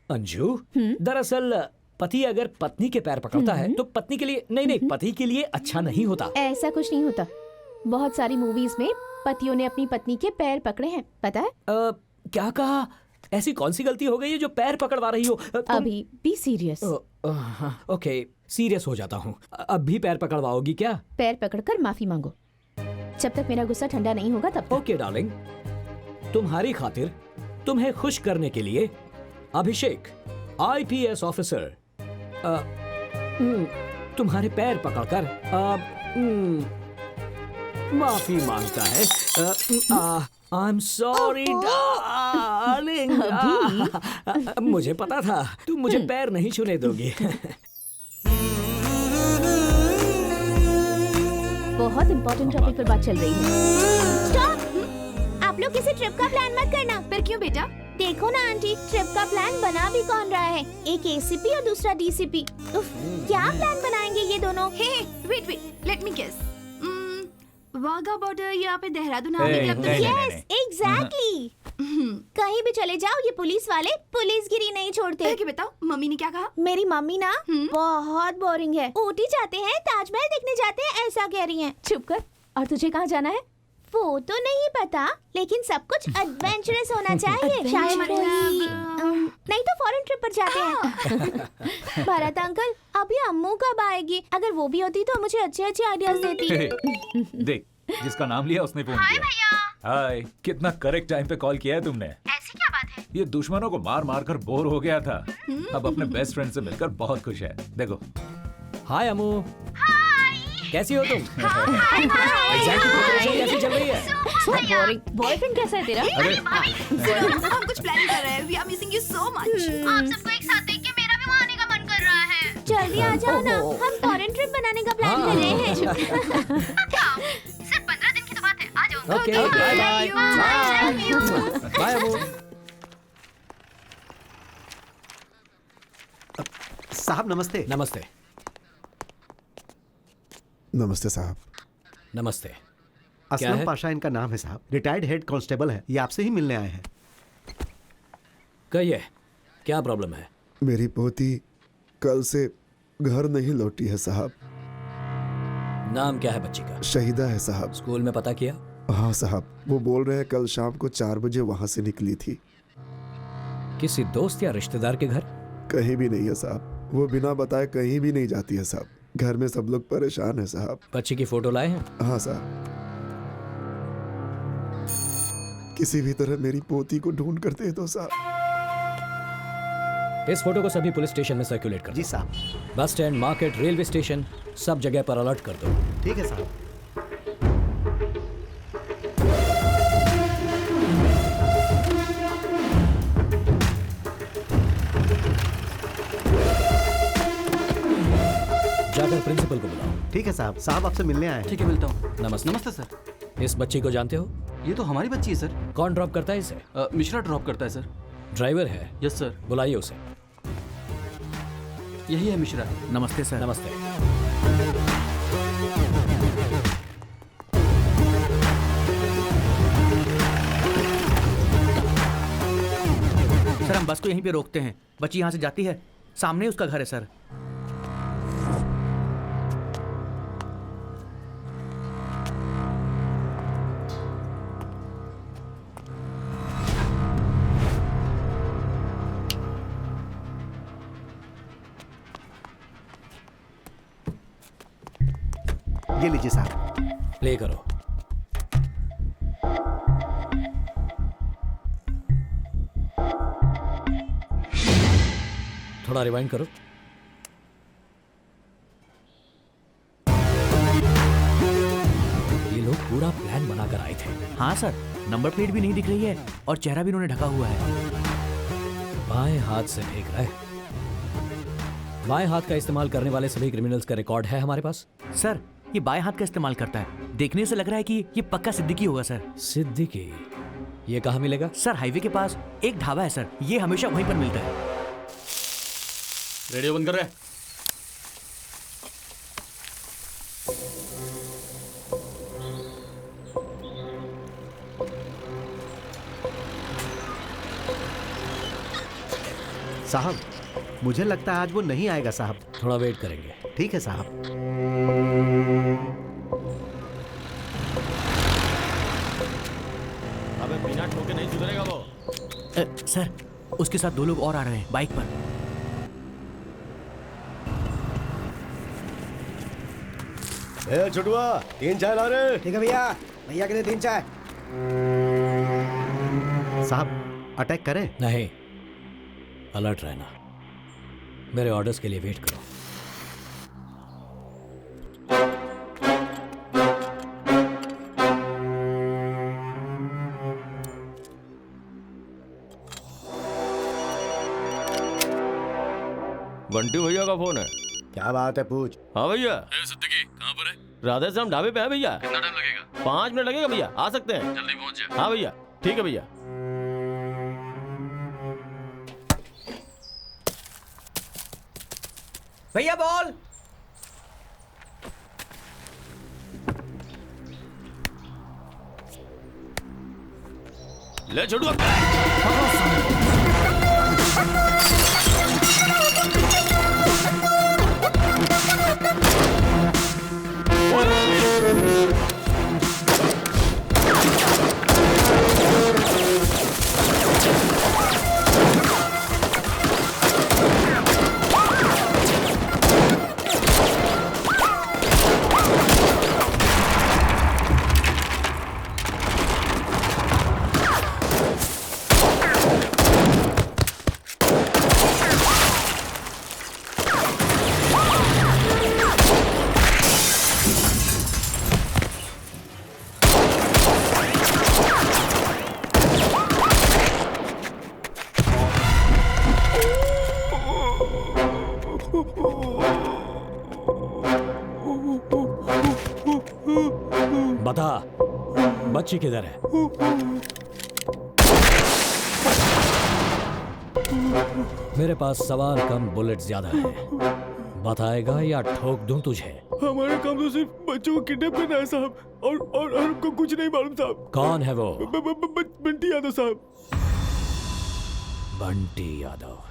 अंजू, दरअसल पति अगर पत्नी के पैर पकड़ता है तो पत्नी के लिए नहीं, पति के लिए अच्छा नहीं होता। ऐसा कुछ नहीं होता। बहुत सारी मूवीज में पतियों ने अपनी पत्नी के पैर पकड़े हैं, पता है? क्या कहा? ऐसी कौन सी गलती हो गई है जो पैर पकड़वा रही हो? अभी बी सीरियस। ओके, सीरियस हो जाता हूँ। अब भी पैर पकड़वाओगी क्या? पैर पकड़कर माफी मांगो, जब तक मेरा गुस्सा ठंडा नहीं होगा तब तक। ओके डार्लिंग, तुम्हारी खातिर, तुम्हें खुश करने के लिए अभिषेक IPS ऑफिसर तुम्हारे पैर पकड़कर माफी मांगता है। आई एम सॉरी डार्लिंग। मुझे पता था तुम मुझे पैर नहीं छूने दोगी। बहुत इम्पोर्टेंट टॉपिक पर बात चल रही है। स्टॉप! आप लोग किसी ट्रिप का प्लान मत करना। फिर क्यों बेटा? देखो ना आंटी, ट्रिप का प्लान बना भी कौन रहा है? एक ACP और दूसरा DCP। क्या प्लान बनाएंगे ये दोनों? Wait, let me guess. Wagah border यहाँ पे देहरादून आर्मी क्लब तो यस, एग्जैक्टली। कहीं भी चले जाओ, ये पुलिस वाले पुलिसगिरी नहीं छोड़ते। कि बताओ, मम्मी ने क्या कहा? मेरी मम्मी ना बहुत बोरिंग है। ऊटी जाते हैं, ताजमहल देखने जाते हैं, ऐसा कह रही हैं। चुप कर। और तुझे कहाँ जाना है? वो तो नहीं पता, लेकिन सब कुछ एडवेंचरस होना चाहिए। शायद नहीं तो फॉरेन ट्रिप पर जाते हैं। भरत अंकल, अभी अम्मू कब आएगी? अगर वो भी होती तो मुझे अच्छे अच्छे आइडियाज देती। देख, जिसका नाम लिया उसने फोन किया। हाय, कितना करेक्ट टाइम पे कॉल किया है तुमने। ऐसी क्या बात है? ये दुश्मनों को मार मार कर बोर हो गया था, अब अपने बेस्ट फ्रेंड से मिलकर बहुत खुश है। देखो। हाय अम्मू। कैसी हो तुम? एग्जाम की प्रिपरेशन कैसी चल रही है? बोरिंग। बॉयफ्रेंड कैसा है तेरा? हम कुछ प्लान कर रहे हैं। We are missing you so much. आप सबको एक साथ देख के मेरा भी वहाँ आने का मन कर रहा है। जल्दी आ जाओ ना, हम फॉरेन ट्रिप बनाने का प्लान कर रहे हैं। सिर्फ 15 दिन की तो बात है, आ जाओ। Okay, bye bye. Bye Ammu. साहब नमस्ते। नमस्ते। नमस्ते साहब। नमस्ते। असलम पाशा इनका नाम है साहब, रिटायर्ड हेड कांस्टेबल है। ये आपसे ही मिलने आए हैं। कहिए, क्या प्रॉब्लम है? मेरी पोती कल से घर नहीं लौटी है साहब। नाम क्या है बच्ची का? शहीदा है साहब। स्कूल में पता किया? हाँ साहब, वो बोल रहे हैं कल शाम को 4 बजे वहां से निकली थी। किसी दोस्त या रिश्तेदार के घर? कहीं भी नहीं है साहब, वो बिना बताए कहीं भी नहीं जाती है साहब। घर में सब लोग परेशान है साहब। बच्ची की फोटो लाए हैं? हाँ साहब। किसी भी तरह मेरी पोती को ढूंढ कर दे दो साहब। इस फोटो को सभी पुलिस स्टेशन में सर्कुलेट कर दो। जी साहब। Bus stand, market, railway station, सब जगह पर अलर्ट कर दो। ठीक है साहब। जाकर प्रिंसिपल को बुलाओ। ठीक है साहब। साहब आपसे मिलने आए हैं। ठीक है, मिलता हूँ। नमस्ते। नमस्ते सर। इस बच्ची को जानते हो? ये तो हमारी बच्ची है सर। कौन ड्रॉप करता है इसे? मिश्रा ड्रॉप करता है सर। ड्राइवर है? Yes sir. बुलाइए उसे। यही है मिश्रा। नमस्ते सर। नमस्ते। सर हम बस को यहीं पे रोकते हैं। बच्ची यहाँ से जाती है, सामने उसका घर है सर। ये लीजिए साहब। प्ले करो। थोड़ा रिवाइंड करो। ये लोग पूरा प्लान बनाकर आए थे। हाँ सर, नंबर प्लेट भी नहीं दिख रही है और चेहरा भी इन्होंने ढका हुआ है। बाएं हाथ से फेंक रहा है। बाएं हाथ का इस्तेमाल करने वाले सभी क्रिमिनल्स का रिकॉर्ड है हमारे पास। सर ये बाएं हाथ का इस्तेमाल करता है। देखने से लग रहा है कि ये पक्का सिद्दीकी होगा सर। सिद्दीकी? ये कहाँ मिलेगा? सर हाईवे के पास एक ढाबा है सर, ये हमेशा वहीं पर मिलता है। रेडियो बंद कर रहे हैं। साहब मुझे लगता है आज वो नहीं आएगा साहब। थोड़ा वेट करेंगे। ठीक है साहब। अबे बिना ठोके नहीं सुधरेगा वो। सर उसके साथ 2 लोग और आ रहे हैं बाइक पर। ए छुटुआ 3 चाय ला रहे। ठीक है भैया, भैया के लिए 3 चाय। साहब अटैक करें? नहीं, अलर्ट रहना। मेरे ऑर्डर्स के लिए वेट करो। बंटी भैया का फोन है। क्या बात है, पूछ। हाँ भैया। सिद्दीकी कहाँ पर है? राधे श्याम ढाबे पे है भैया। कितना टाइम लगेगा? 5 मिनट लगेगा भैया, आ सकते हैं। जल्दी पहुंच जा। हाँ भैया, ठीक है भैया। भैया बॉल। ले छोड़ू। बता, बच्ची किधर है? मेरे पास सवाल कम, बुलेट ज्यादा है। बताएगा या ठोक दूं तुझे? हमारा काम तो सिर्फ बच्चों को किडनैप करना है साहब, और हमको कुछ नहीं मालूम साहब। कौन है वो? बंटी यादव साहब। बंटी यादव।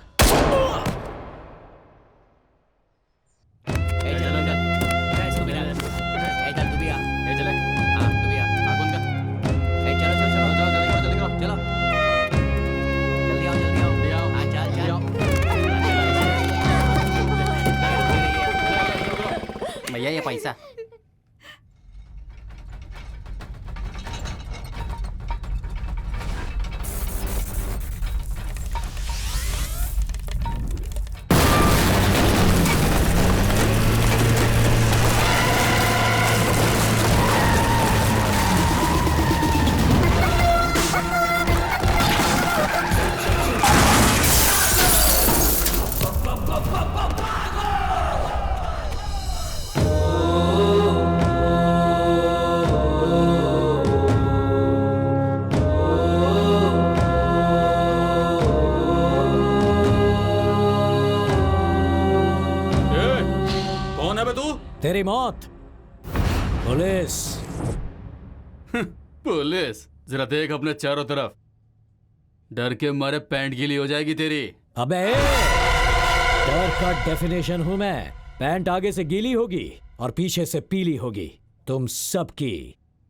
भैया ये पैसा। तेरी मौत। पुलिस। पुलिस? जरा देख अपने चारों तरफ, डर के मारे पैंट गीली हो जाएगी तेरी। अबे डर का डेफिनेशन हूं मैं। पैंट आगे से गीली होगी और पीछे से पीली होगी, तुम सबकी।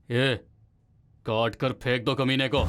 ये काट कर फेंक दो कमीने को।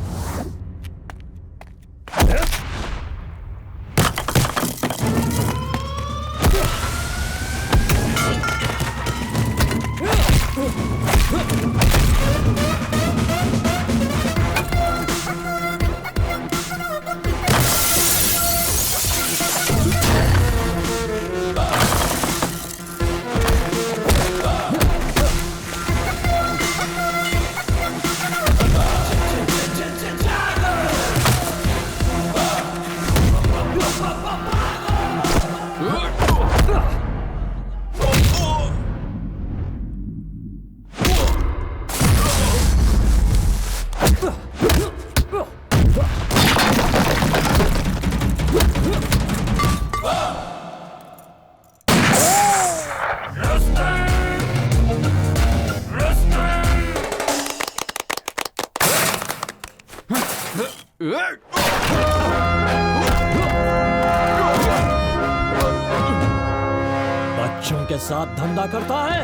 बच्चों के साथ धंधा करता है।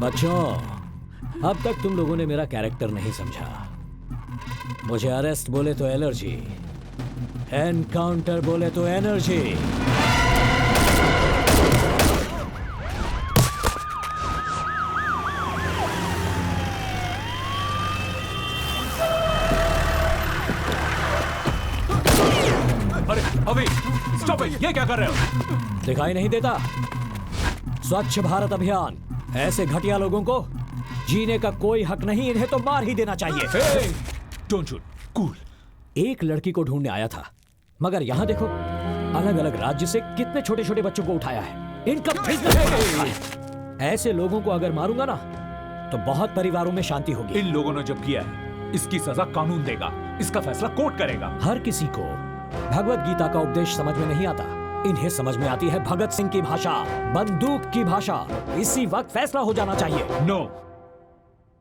बच्चों, अब तक तुम लोगों ने मेरा कैरेक्टर नहीं समझा। मुझे अरेस्ट बोले तो एलर्जी, एनकाउंटर बोले तो एनर्जी। अरे अभी स्टॉप इट, ये क्या कर रहे हो? दिखाई नहीं देता? स्वच्छ भारत अभियान। ऐसे घटिया लोगों को जीने का कोई हक नहीं, इन्हें तो मार ही देना चाहिए। Don't shoot, cool. एक लड़की को ढूंढने आया था, मगर यहाँ देखो, अलग अलग राज्य से कितने छोटे छोटे बच्चों को उठाया है। इनका बिजनेस। ऐसे लोगों को अगर मारूंगा ना तो बहुत परिवारों में शांति होगी। इन लोगों ने जो किया है इसकी सजा कानून देगा, इसका फैसला कोर्ट करेगा। हर किसी को भगवत गीता का उपदेश समझ में नहीं आता, इन्हें समझ में आती है भगत सिंह की भाषा, बंदूक की भाषा। इसी वक्त फैसला हो जाना चाहिए। नो,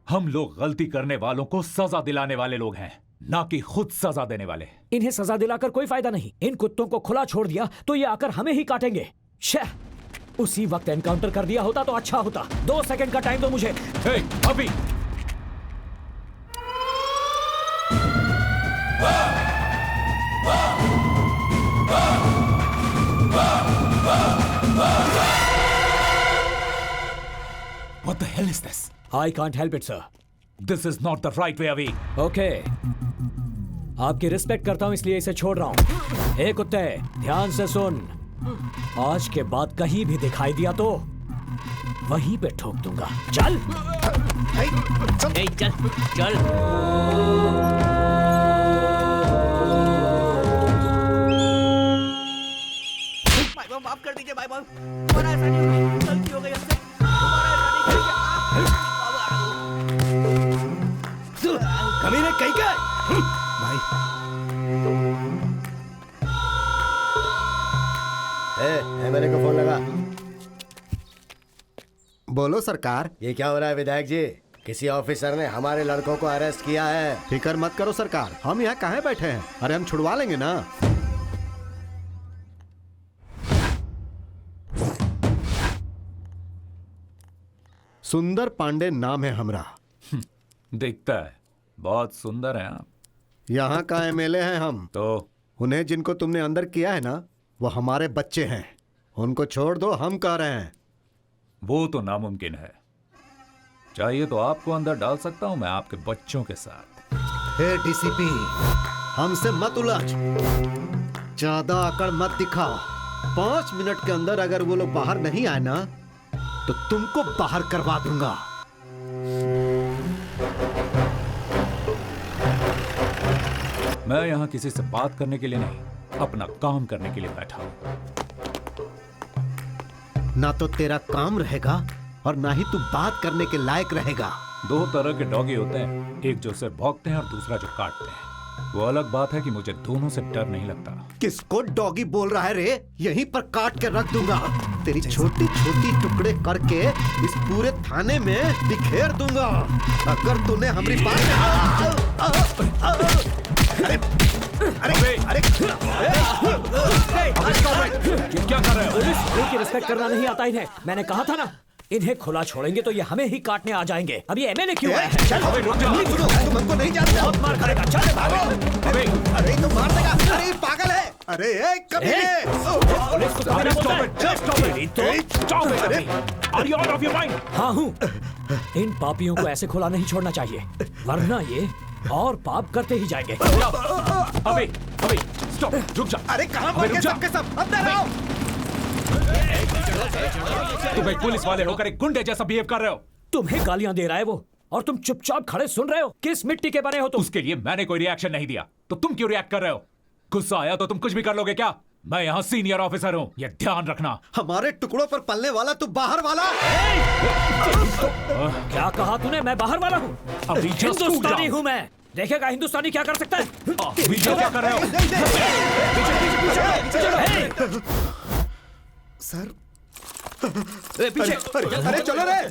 हम लोग गलती करने वालों को सजा दिलाने वाले लोग हैं, ना कि खुद सजा देने वाले। इन्हें सजा दिलाकर कोई फायदा नहीं। इन कुत्तों को खुला छोड़ दिया तो ये आकर हमें ही काटेंगे। उसी वक्त एनकाउंटर कर दिया होता तो अच्छा होता। 2 सेकंड का टाइम दो मुझे। अभी What the hell is this? I can't help it, sir. This is not the right way, Avi. Okay. आपकी रिस्पेक्ट करता हूं इसलिए इसे छोड़ रहा हूं। ए कुत्ते, ध्यान से सुन। आज के बाद कहीं भी दिखाई दिया तो वहीं पे ठोक दूंगा। चल। चल चल। माफ कर दीजिए भाई बाबू, हमारा ऐसा नहीं होगा, गलती हो गई हमसे, कमीने कहीं का भाई एमएलए को फोन लगा। बोलो सरकार। ये क्या हो रहा है विधायक जी? किसी ऑफिसर ने हमारे लड़कों को अरेस्ट किया है। फिक्र मत करो सरकार, हम यहाँ काहे बैठे हैं? अरे हम छुड़वा लेंगे ना। सुंदर पांडे नाम है हमरा। दिखता है बहुत सुंदर है आप। यहाँ का एमएलए हैं हम। तो उन्हें जिनको तुमने अंदर किया है ना, वो हमारे बच्चे हैं। उनको छोड़ दो, हम कह रहे हैं। वो तो नामुमकिन है। चाहिए तो आपको अंदर डाल सकता हूं मैं आपके बच्चों के साथ। हे डीसीपी, हमसे मत उलझ, ज्यादा अकड़ मत दिखाओ। 5 मिनट के अंदर अगर वो लोग बाहर नहीं आए ना, तो तुमको बाहर करवा दूंगा। मैं यहां किसी से बात करने के लिए नहीं, अपना काम करने के लिए बैठा हूं। ना तो तेरा काम रहेगा और ना ही तू बात करने के लायक रहेगा। 2 तरह के डॉगी होते हैं, एक जो सिर्फ भौंकते हैं और दूसरा जो काटते हैं। वो अलग बात है कि मुझे दोनों से डर नहीं लगता। किसको डॉगी बोल रहा है रे? यहीं पर काट के रख दूंगा। तेरी छोटी छोटी टुकड़े करके इस पूरे थाने में बिखेर दूंगा अगर तूने हमारी बात। अरे क्या कर रहे हो? पुलिस की रिस्पेक्ट करना नहीं आता इन्हें। मैंने कहा था ना, इन्हें खुला छोड़ेंगे तो ये हमें ही काटने आ जाएंगे। अब ये एमएलए क्यों आया है? चल रुक जाओ, तुम हमको नहीं जानते। बहुत मार खाएगा। चल भागो। अरे तो मार देगा। अरे पागल है। अरे कमीने। पुलिस को कमीना बोलता है। हाँ हूँ। इन पापियों को ऐसे खुला नहीं छोड़ना चाहिए, वरना ये और पाप करते ही जाएंगे। अबे स्टॉप, रुक जा। अरे कहाँ पर सबके सब? अंदर आओ। तुम एक पुलिस वाले होकर एक गुंडे जैसा बिहेव कर रहे हो। तुम्हें गालियां दे रहा है वो, और तुम चुपचाप खड़े सुन रहे हो। किस मिट्टी के बने हो तुम? उसके लिए मैंने कोई रिएक्शन नहीं दिया, तो तुम क्यों रिएक्ट कर रहे हो? गुस्सा आया तो तुम कुछ भी कर लोगे क्या? मैं यहाँ सीनियर ऑफिसर हूँ, ये ध्यान रखना। हमारे टुकड़ों पर पलने वाला तू बाहर वाला। क्या कहा तूने? मैं बाहर वाला हूँ? हिंदुस्तानी हूँ मैं। देखेगा हिंदुस्तानी क्या कर सकता है। क्या कर रहे हो? सर पीछे। अरे चलो रे।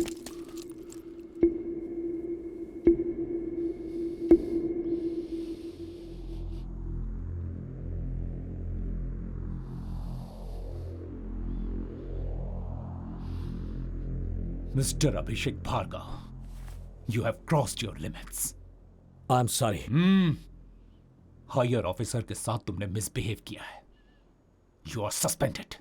Mister Abhishek Bhargav, you have crossed your limits. I'm sorry. Higher officer के साथ तुमने मिसबिहेव किया है। You are suspended.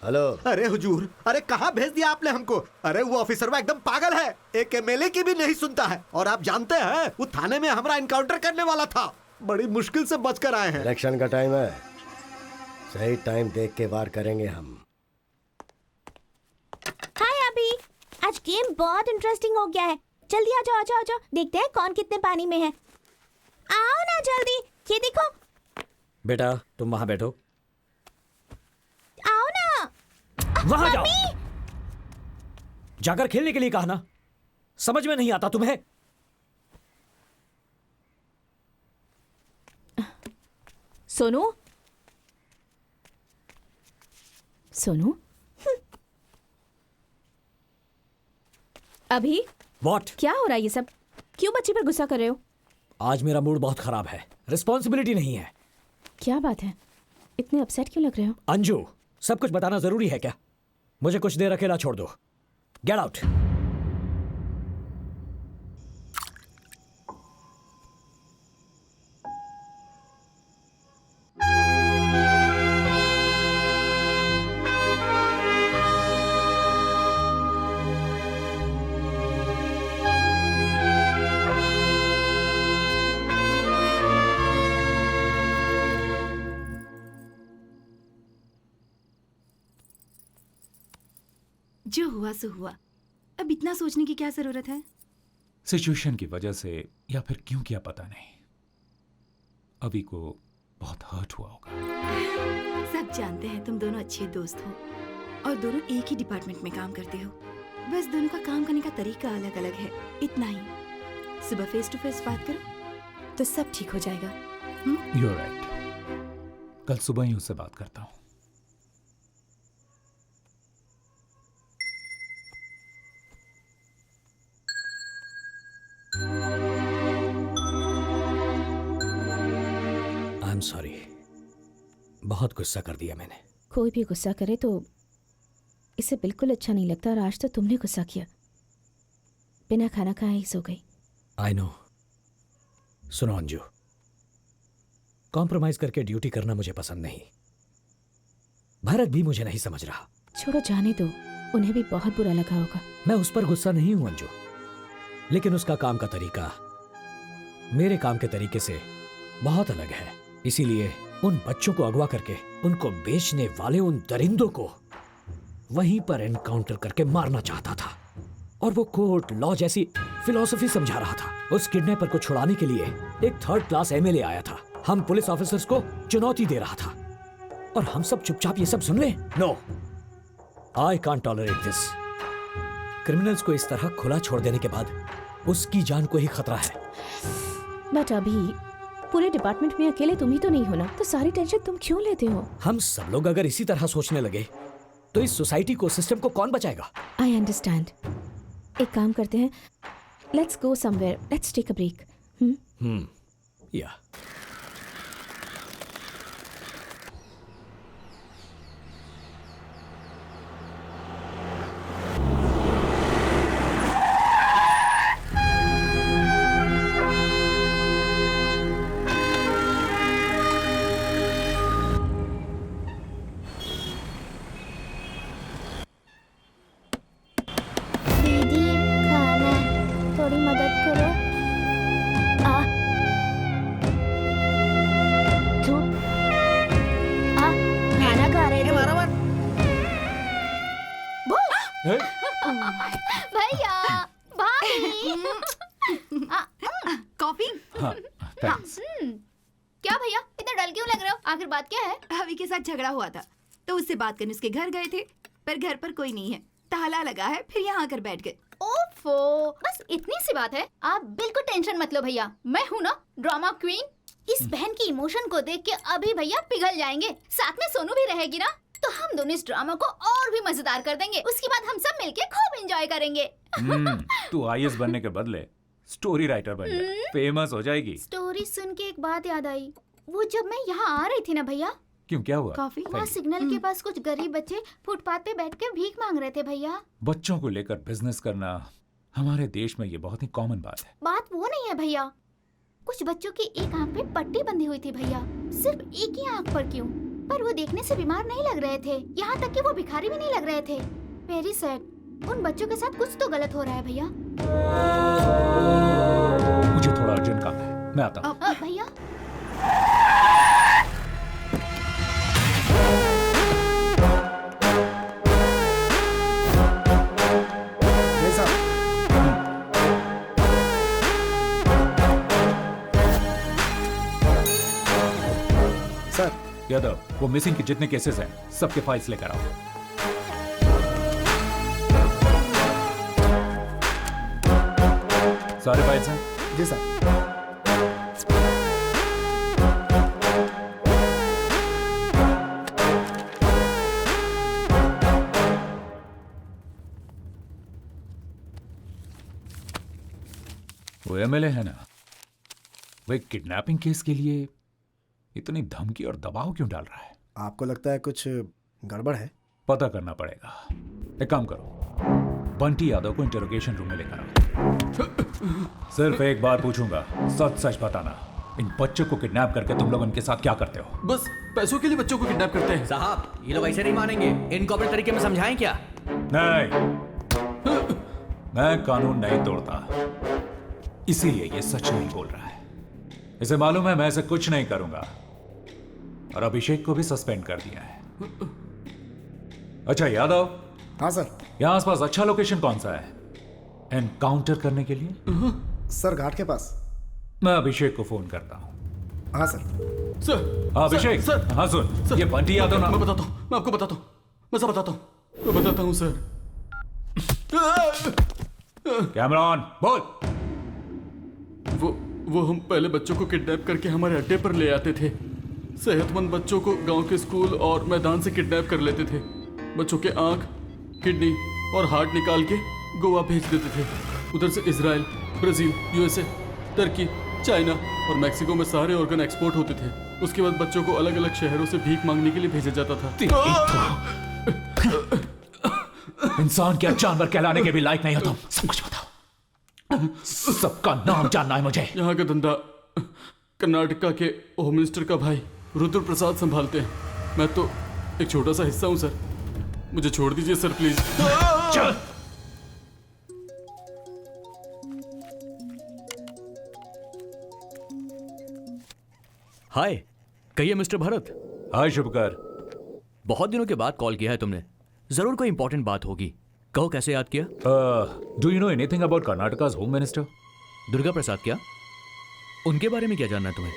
हेलो। अरे हुजूर, अरे कहाँ भेज दिया आपने हमको? अरे वो ऑफिसर वो एकदम पागल है, एक एमएलए की भी नहीं सुनता है। और आप जानते हैं वो थाने में हमारा इनकाउंटर करने वाला था। बड़ी मुश्किल से बचकर आए हैं। इलेक्शन का टाइम है, सही टाइम देख के वार करेंगे हम। हाय अभी, आज गेम बहुत इंटरेस्टिंग हो गया है। जल्दी आ जाओ, आ जाओ, आ जाओ। देखते हैं कौन कितने पानी में है। आओ ना जल्दी, ये देखो। बेटा तुम वहां बैठो। आओ ना। वहां जाओ। जाकर खेलने के लिए कहा ना, समझ में नहीं आता तुम्हें? सोनू, सोनू। अभी What? क्या हो रहा है ये सब? क्यों बच्ची पर गुस्सा कर रहे हो? आज मेरा मूड बहुत खराब है, रिस्पॉन्सिबिलिटी नहीं है। क्या बात है, इतने अपसेट क्यों लग रहे हो? अंजू, सब कुछ बताना जरूरी है क्या? मुझे कुछ देर अकेला छोड़ दो। Get out. जो हुआ सो हुआ, अब अब इतना सोचने की क्या जरूरत है? सिचुएशन की वजह से या फिर क्यों किया पता नहीं, अभी को बहुत हर्ट हुआ होगा। सब जानते हैं तुम दोनों अच्छे दोस्त हो और दोनों एक ही डिपार्टमेंट में काम करते हो। बस दोनों का काम करने का तरीका अलग अलग है, इतना ही। सुबह फेस टू फेस बात करो तो सब ठीक हो जाएगा। You're right. कल सुबह ही उससे बात करता हूँ। आई एम सॉरी, बहुत गुस्सा कर दिया मैंने। कोई भी गुस्सा करे तो इसे बिल्कुल अच्छा नहीं लगता, और आज तो तुमने गुस्सा किया। बिना खाना खाए ही सो गई। I know. सुनो अंजू, कॉम्प्रोमाइज करके ड्यूटी करना मुझे पसंद नहीं। भारत भी मुझे नहीं समझ रहा। छोड़ो, जाने दो, उन्हें भी बहुत बुरा लगा होगा। मैं उस पर गुस्सा नहीं हूं अंजू, लेकिन उसका काम का तरीका मेरे काम के तरीके से बहुत अलग है। इसीलिए उन बच्चों को अगवा करके उनको बेचने वाले उन दरिंदों को वहीं पर एनकाउंटर करके मारना चाहता था, और वो कोर्ट लॉ जैसी फिलॉसफी समझा रहा था। उस किडनैपर को छुड़ाने के लिए एक 3rd क्लास एमएलए आया था। हम पुलिस ऑफिसर्स को चुनौती दे रहा था, और हम सब चुपचाप ये सब सुन ले? No, I can't tolerate this. Criminals को इस तरह खुला छोड़ देने के बाद उसकी जान को ही खतरा है। बट अभी पूरे डिपार्टमेंट में अकेले तुम ही तो नहीं हो ना, तो सारी टेंशन तुम क्यों लेते हो? हम सब लोग अगर इसी तरह सोचने लगे तो इस सोसाइटी को, सिस्टम को कौन बचाएगा? I understand. एक काम करते हैं, let's go somewhere, let's take a break. या भैया, भाभी। कॉफी? हाँ, थैंक्स। क्या भैया, इतना डल क्यों लग रहे हो? आखिर बात क्या है? भाभी के साथ झगड़ा हुआ था तो उससे बात करने उसके घर गए थे, पर घर पर कोई नहीं है, ताला लगा है, फिर यहाँ आकर बैठ गए। ओफो, बस इतनी सी बात है। आप बिल्कुल टेंशन मत लो भैया, मैं हूँ ना ड्रामा क्वीन। इस बहन की इमोशन को देख के अभी भैया पिघल जाएंगे। साथ में सोनू भी रहेगी ना, तो हम दोनों इस ड्रामा को और भी मजेदार कर देंगे। उसके बाद हम सब मिलके खूब एंजॉय करेंगे। तू आईएएस बनने के बदले स्टोरी राइटर बन जा, फेमस हो जाएगी। स्टोरी सुन के एक बात याद आई। वो जब मैं यहाँ आ रही थी ना भैया। क्यों, क्या हुआ? कॉफी? वहाँ सिग्नल के पास कुछ गरीब बच्चे फुटपाथ पे बैठ के भीख मांग रहे थे भैया। बच्चों को लेकर बिजनेस करना हमारे देश में ये बहुत ही कॉमन बात है। बात वो नहीं है भैया, कुछ बच्चों की एक आंख पे पट्टी बंधी हुई थी भैया। सिर्फ एक ही आंख पर क्यों? पर वो देखने से बीमार नहीं लग रहे थे, यहाँ तक कि वो भिखारी भी नहीं लग रहे थे। Very sad. उन बच्चों के साथ कुछ तो गलत हो रहा है भैया। मुझे थोड़ा अर्जेंट काम है, मैं आता हूँ। भैया सर, यादव, वो मिसिंग के जितने केसेस हैं सबके फाइल्स लेकर आओ। सारे फाइल्स हैं? जी सर। वो एमएलए है ना, वो एक किडनैपिंग केस के लिए इतनी धमकी और दबाव क्यों डाल रहा है? आपको लगता है कुछ गड़बड़ है? पता करना पड़ेगा। एक काम करो, बंटी यादव को इंटरोगेशन रूम में लेकर आओ। सिर्फ एक बार पूछूंगा, सच सच बताना, इन बच्चों को किडनैप करके तुम लोग उनके साथ क्या करते हो? बस पैसों के लिए बच्चों को किडनैप करते हैं। साहब, ये लोग ऐसे नहीं मानेंगे, इनको अपने तरीके में समझाएं क्या? नहीं, मैं कानून नहीं तोड़ता, इसीलिए ये सच नहीं बोल रहा है। इसे मालूम है मैं ऐसे कुछ नहीं करूंगा, और अभिषेक को भी सस्पेंड कर दिया है। अच्छा यादव। हाँ सर। यहाँ आसपास अच्छा लोकेशन कौन सा है? एनकाउंटर करने के लिए? सर घाट के पास। मैं अभिषेक को फोन करता हूँ। हाँ सर। सर अभिषेक, सर, हाँ सुन, ये बंटी यादव ना। मैं बताता हूँ, मैं आपको बताता हूँ, मैं सब बताता हूँ, मैं बताता हूँ सर। कैमरॉन बोल। वो हम पहले बच्चों को किडनैप करके हमारे अड्डे पर ले आते थे। सेहतमंद बच्चों को गांव के स्कूल और मैदान से किडनैप कर लेते थे। बच्चों के आंख, किडनी और हार्ट निकाल के गोवा भेज देते थे। उधर से इजराइल, ब्राजील, यूएसए, तुर्की, चाइना और मैक्सिको में सारे ऑर्गन एक्सपोर्ट होते थे। उसके बाद बच्चों को अलग अलग शहरों से भीख मांगने के लिए भेजा जाता था। इंसान क्या जानवर कहलाने के भी लायक नहीं हो तुम। सब कुछ बताओ, सबका नाम जानना है मुझे। यहाँ का धंधा कर्नाटका के होम मिनिस्टर का भाई रुद्र प्रसाद संभालते हैं। मैं तो एक छोटा सा हिस्सा हूँ सर, मुझे छोड़ दीजिए सर प्लीज। चल। हाय, कहिए मिस्टर भरत। हाय शुभकर। बहुत दिनों के बाद कॉल किया है तुमने, जरूर कोई इंपॉर्टेंट बात होगी। कहो कैसे याद किया? Do you know anything about Karnataka's home minister? Durga Prasad. क्या उनके बारे में क्या जानना है तुम्हें?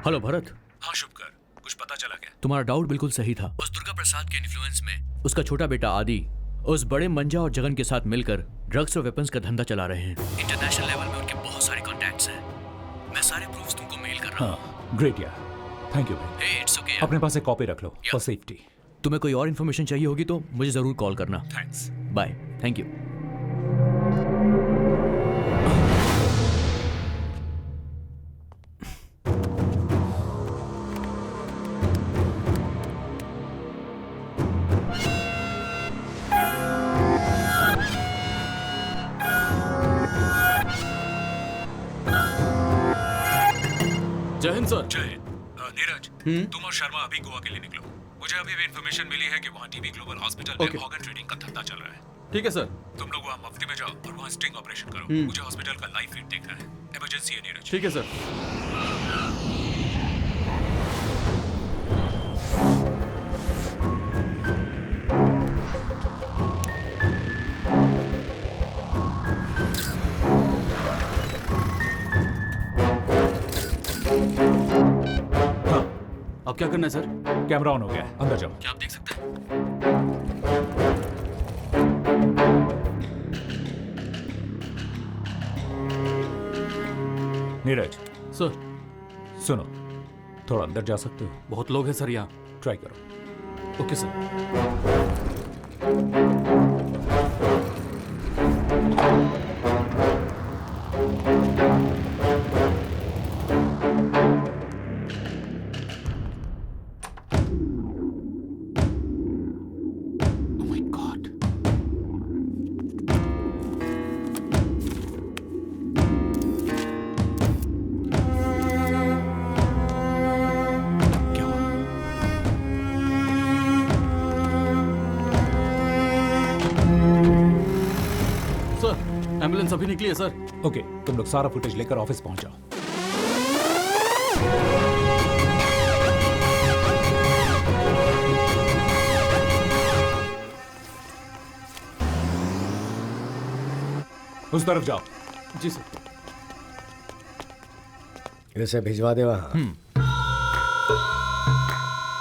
हेलो भरत। हाँ शुभकर, कुछ पता चला क्या? तुम्हारा डाउट बिल्कुल सही था। उस दुर्गा प्रसाद के इन्फ्लुएंस में उसका छोटा बेटा आदि उस बड़े मंजा और जगन के साथ मिलकर ड्रग्स और वेपन्स का धंधा चला रहे हैं। इंटरनेशनल लेवल में उनके बहुत सारे कॉन्टैक्ट्स हैं। मैं सारे प्रूफ्स तुमको मेल कर रहा हूँ। ग्रेट यार, थैंक यू भाई। हे इट्स ओके। अपने पास एक कॉपी रख लो फॉर सेफ्टी। तुम्हें कोई और इन्फॉर्मेशन चाहिए होगी तो मुझे जरूर कॉल करना। थैंक्स। बाय। Thank you. जय हिंद सर। जय हिंद। नीरज, तुम और शर्मा अभी गोवा के लिए निकलो। मुझे अभी भी इन्फॉर्मेशन मिली है कि वहाँ टीबी ग्लोबल हॉस्पिटल में ऑर्गन ट्रेडिंग का धंधा चल रहा है। ठीक है सर। तुम लोग वहाँ मुफ्ती में जाओ और वहाँ स्टिंग ऑपरेशन करो। मुझे हॉस्पिटल का लाइव फीड देखना है। इमरजेंसी है नीरज। ठीक है सर। अब क्या करना है सर? कैमरा ऑन हो गया, अंदर जाओ। क्या आप देख सकते हैं? नीरज सर। सुनो, थोड़ा अंदर जा सकते हो? बहुत लोग हैं सर यहाँ। ट्राई करो। Okay sir. एम्बुलेंस अभी निकली है सर। ओके, तुम लोग सारा फुटेज लेकर ऑफिस पहुंच जाओ। उस तरफ जाओ। जी सर। इसे भिजवा दे वहां।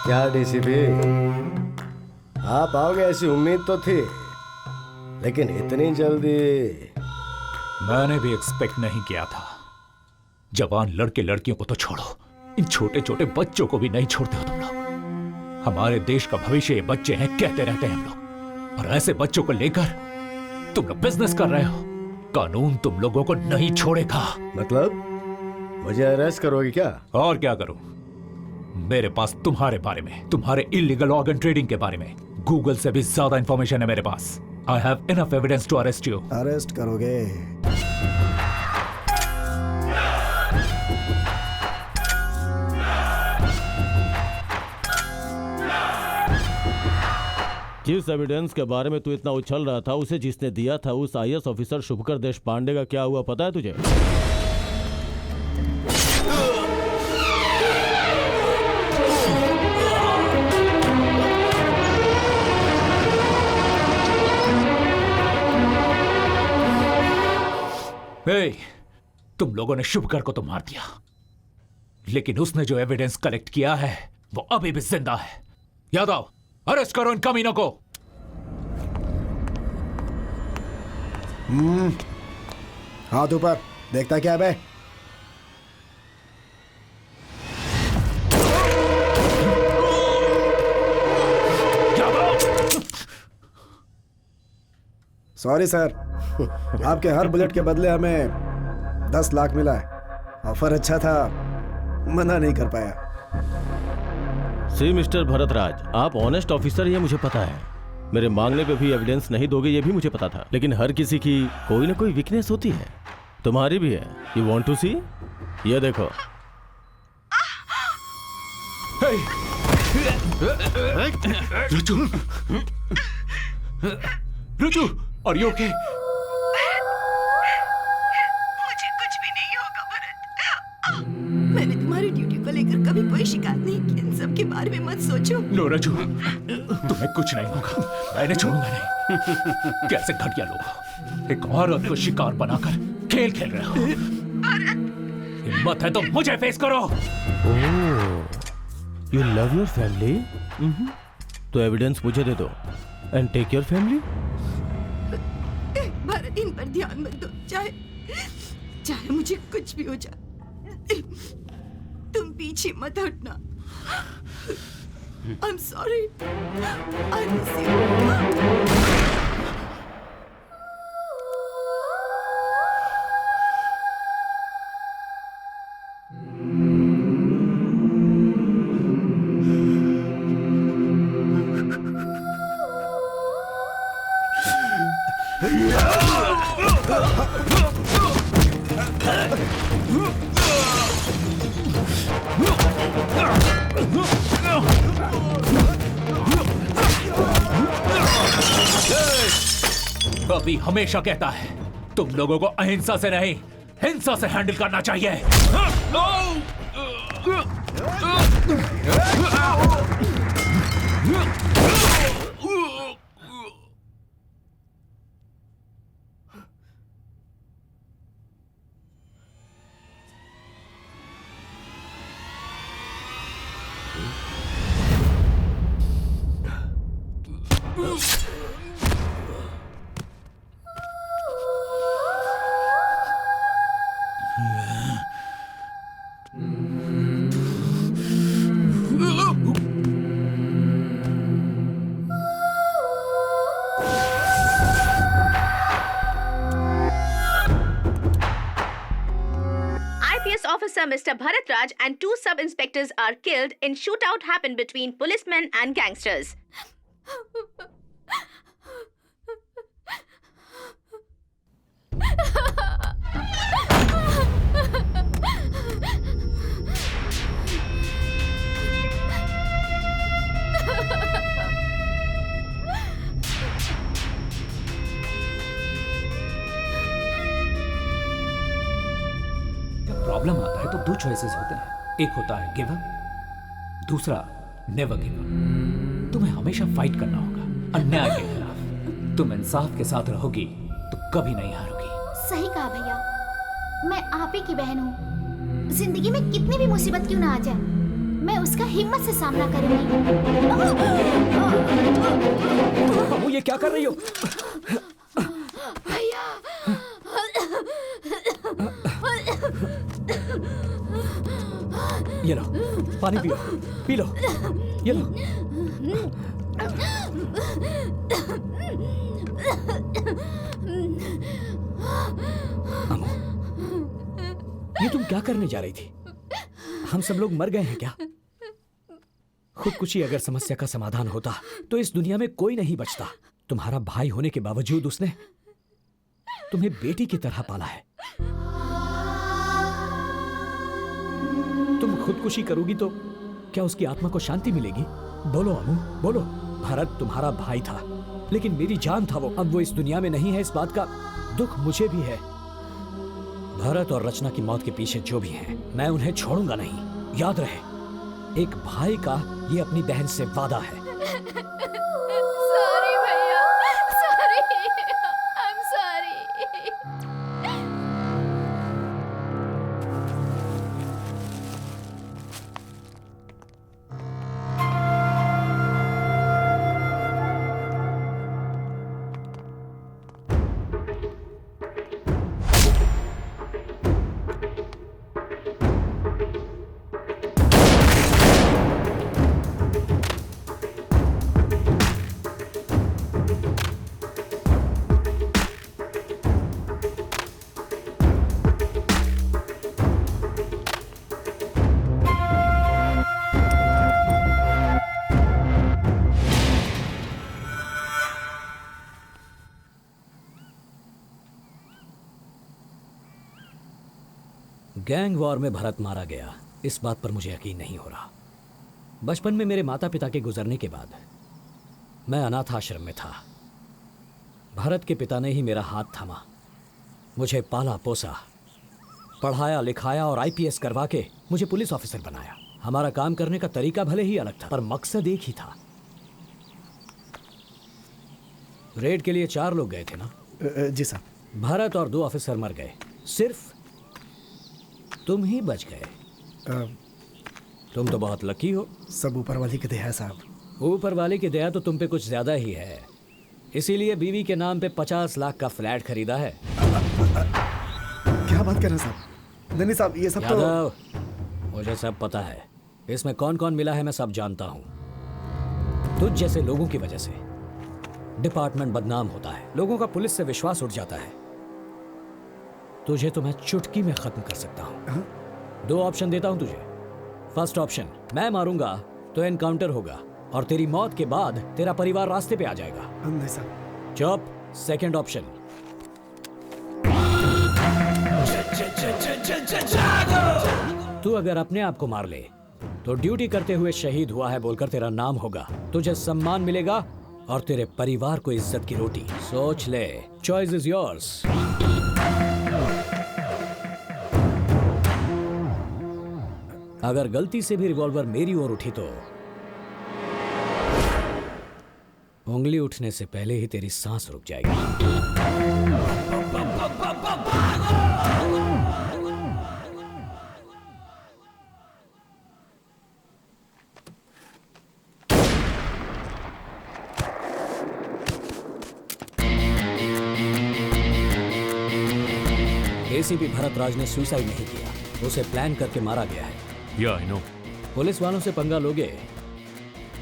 क्या डीसीपी, आप आओगे ऐसी उम्मीद तो थी, लेकिन इतनी जल्दी मैंने भी एक्सपेक्ट नहीं किया था। जवान लड़के लड़कियों को तो छोड़ो, इन छोटे छोटे बच्चों को भी नहीं छोड़ते हो तुम लोग। हमारे देश का भविष्य ये बच्चे हैं कहते रहते हैं हम लोग, और ऐसे बच्चों को लेकर तुम लोग बिजनेस कर रहे हो। कानून तुम लोगों को नहीं छोड़ेगा। मतलब मुझे अरेस्ट करोगे क्या? और क्या करूं? मेरे पास तुम्हारे बारे में, तुम्हारे इलीगल ऑर्गन ट्रेडिंग के बारे में गूगल से भी ज्यादा इंफॉर्मेशन है मेरे पास। I have enough evidence to arrest you. Arrest करोगे? जिस एविडेंस के बारे में तू इतना उछल रहा था उसे जिसने दिया था उस आईएएस ऑफिसर शुभकर देश पांडे का क्या हुआ पता है तुझे? हे, तुम लोगों ने शुभकर को तो मार दिया, लेकिन उसने जो एविडेंस कलेक्ट किया है वो अभी भी जिंदा है। यादव, अरेस्ट करो इन कमीनों को। हाथ ऊपर, देखता क्या बे? सॉरी सर, आपके हर बुलेट के बदले हमें 10 लाख मिला है। ऑफर अच्छा था, मना नहीं कर पाया। सी मिस्टर भरतराज, आप ऑनेस्ट ऑफिसर ये मुझे पता है। मेरे मांगने पे भी एविडेंस नहीं दोगे ये भी मुझे पता था, लेकिन हर किसी की कोई ना कोई वीकनेस होती है, तुम्हारी भी है। यू वांट टू सी? ये देखो। रुचु, रुचु, और यू ओके? मुझे कुछ भी नहीं होगा भरत। मैंने तुम्हारी ड्यूटी को लेकर कभी कोई शिकायत नहीं की। इन सब के बारे में मत सोचो। नो रजू, तुम्हें कुछ नहीं होगा, मैंने छोड़ूंगा नहीं। कैसे घटिया लोग एक औरत को शिकार बनाकर खेल खेल रहे हो। हिम्मत है तो मुझे फेस करो। You love your family? तो एविडेंस मुझे दे दो and take your family. Bharat, इन पर ध्यान मत दो, चाहे मुझे कुछ भी हो जाए। तुम पीछे मत हटना। I'm sorry. I miss you. अभी हमेशा कहता है तुम लोगों को अहिंसा से नहीं हिंसा से हैंडल करना चाहिए। Officer Mr. Bharatraj and 2 sub-inspectors are killed in shootout happened between policemen and gangsters. Problem आता है तो 2 चॉइसेस होते हैं, एक होता है गिव अप, दूसरा नेवर गिव अप। तुम्हें हमेशा फाइट करना होगा अन्याय के खिलाफ। तुम इंसाफ के साथ रहोगी तो कभी नहीं हारोगी। सही कहा भैया, मैं आप ही की बहन हूँ। जिंदगी में कितनी भी मुसीबत क्यों ना आ जाए, मैं उसका हिम्मत से सामना करूंगी। वो ये क्या कर रही हो? भैया ये लो पानी पियो, पी लो, ये लो। अमो, ये तुम क्या करने जा रही थी? हम सब लोग मर गए हैं क्या? खुदकुशी अगर समस्या का समाधान होता तो इस दुनिया में कोई नहीं बचता। तुम्हारा भाई होने के बावजूद उसने तुम्हें बेटी की तरह पाला है। तुम खुदकुशी करोगी तो क्या उसकी आत्मा को शांति मिलेगी? बोलो अमू, बोलो। भरत तुम्हारा भाई था, लेकिन मेरी जान था वो। अब वो इस दुनिया में नहीं है, इस बात का दुख मुझे भी है। भरत और रचना की मौत के पीछे जो भी हैं, मैं उन्हें छोड़ूंगा नहीं। याद रहे, एक भाई का ये अपनी बहन से वादा है। सॉरी भैया, sorry, I am sorry. Gang war में भरत मारा गया, इस बात पर मुझे यकीन नहीं हो रहा। बचपन में मेरे माता पिता के गुजरने के बाद मैं अनाथ आश्रम में था। भरत के पिता ने ही मेरा हाथ थामा, मुझे पाला पोसा, पढ़ाया लिखाया और आईपीएस करवा के मुझे पुलिस ऑफिसर बनाया। हमारा काम करने का तरीका भले ही अलग था, पर मकसद एक ही था। रेड के लिए 4 लोग गए थे ना? जी साहब। भरत और 2 ऑफिसर मर गए, सिर्फ तुम ही बच गए। तुम तो बहुत लकी हो। सब ऊपर वाले की दया है साहब। ऊपर वाले की दया तो तुम पे कुछ ज्यादा ही है, इसीलिए बीवी के नाम पे 50 लाख का फ्लैट खरीदा है। क्या बात कर रहे हैं साहब? नहीं साहब, ये सब यादव, मुझे सब पता है। इसमें कौन कौन मिला है मैं सब जानता हूँ। तुझ जैसे लोगों की वजह से डिपार्टमेंट बदनाम होता है, लोगों का पुलिस से विश्वास उठ जाता है। तुझे तो मैं चुटकी में खत्म कर सकता हूँ। 2 ऑप्शन देता हूँ तुझे। फर्स्ट ऑप्शन, मैं मारूंगा तो एनकाउंटर होगा और तेरी मौत के बाद तेरा परिवार रास्ते पे आ जाएगा। नहीं साहब। चुप। सेकंड ऑप्शन, तू अगर अपने आप को मार ले तो ड्यूटी करते हुए शहीद हुआ है बोलकर तेरा नाम होगा, तुझे सम्मान मिलेगा और तेरे परिवार को इज्जत की रोटी। सोच ले, चॉइस इज योर्स। अगर गलती से भी रिवॉल्वर मेरी ओर उठी तो उंगली उठने से पहले ही तेरी सांस रुक जाएगी। एसीपी भरत राज ने सुसाइड नहीं किया, उसे प्लान करके मारा गया है। या आई नो। पुलिस वालों से पंगा लोगे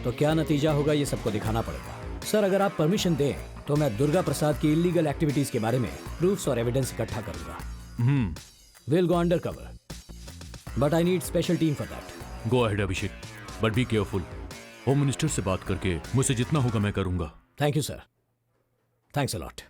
तो क्या नतीजा होगा ये सबको दिखाना पड़ेगा। सर, अगर आप परमिशन दें तो मैं दुर्गा प्रसाद की इलीगल एक्टिविटीज के बारे में प्रूफ्स और एविडेंस इकट्ठा करूंगा। Will go under cover, but I need special team for that. Go ahead Abhishek, but be careful. Home minister से बात करके मुझसे जितना होगा मैं करूंगा। Thank you sir, thanks a lot.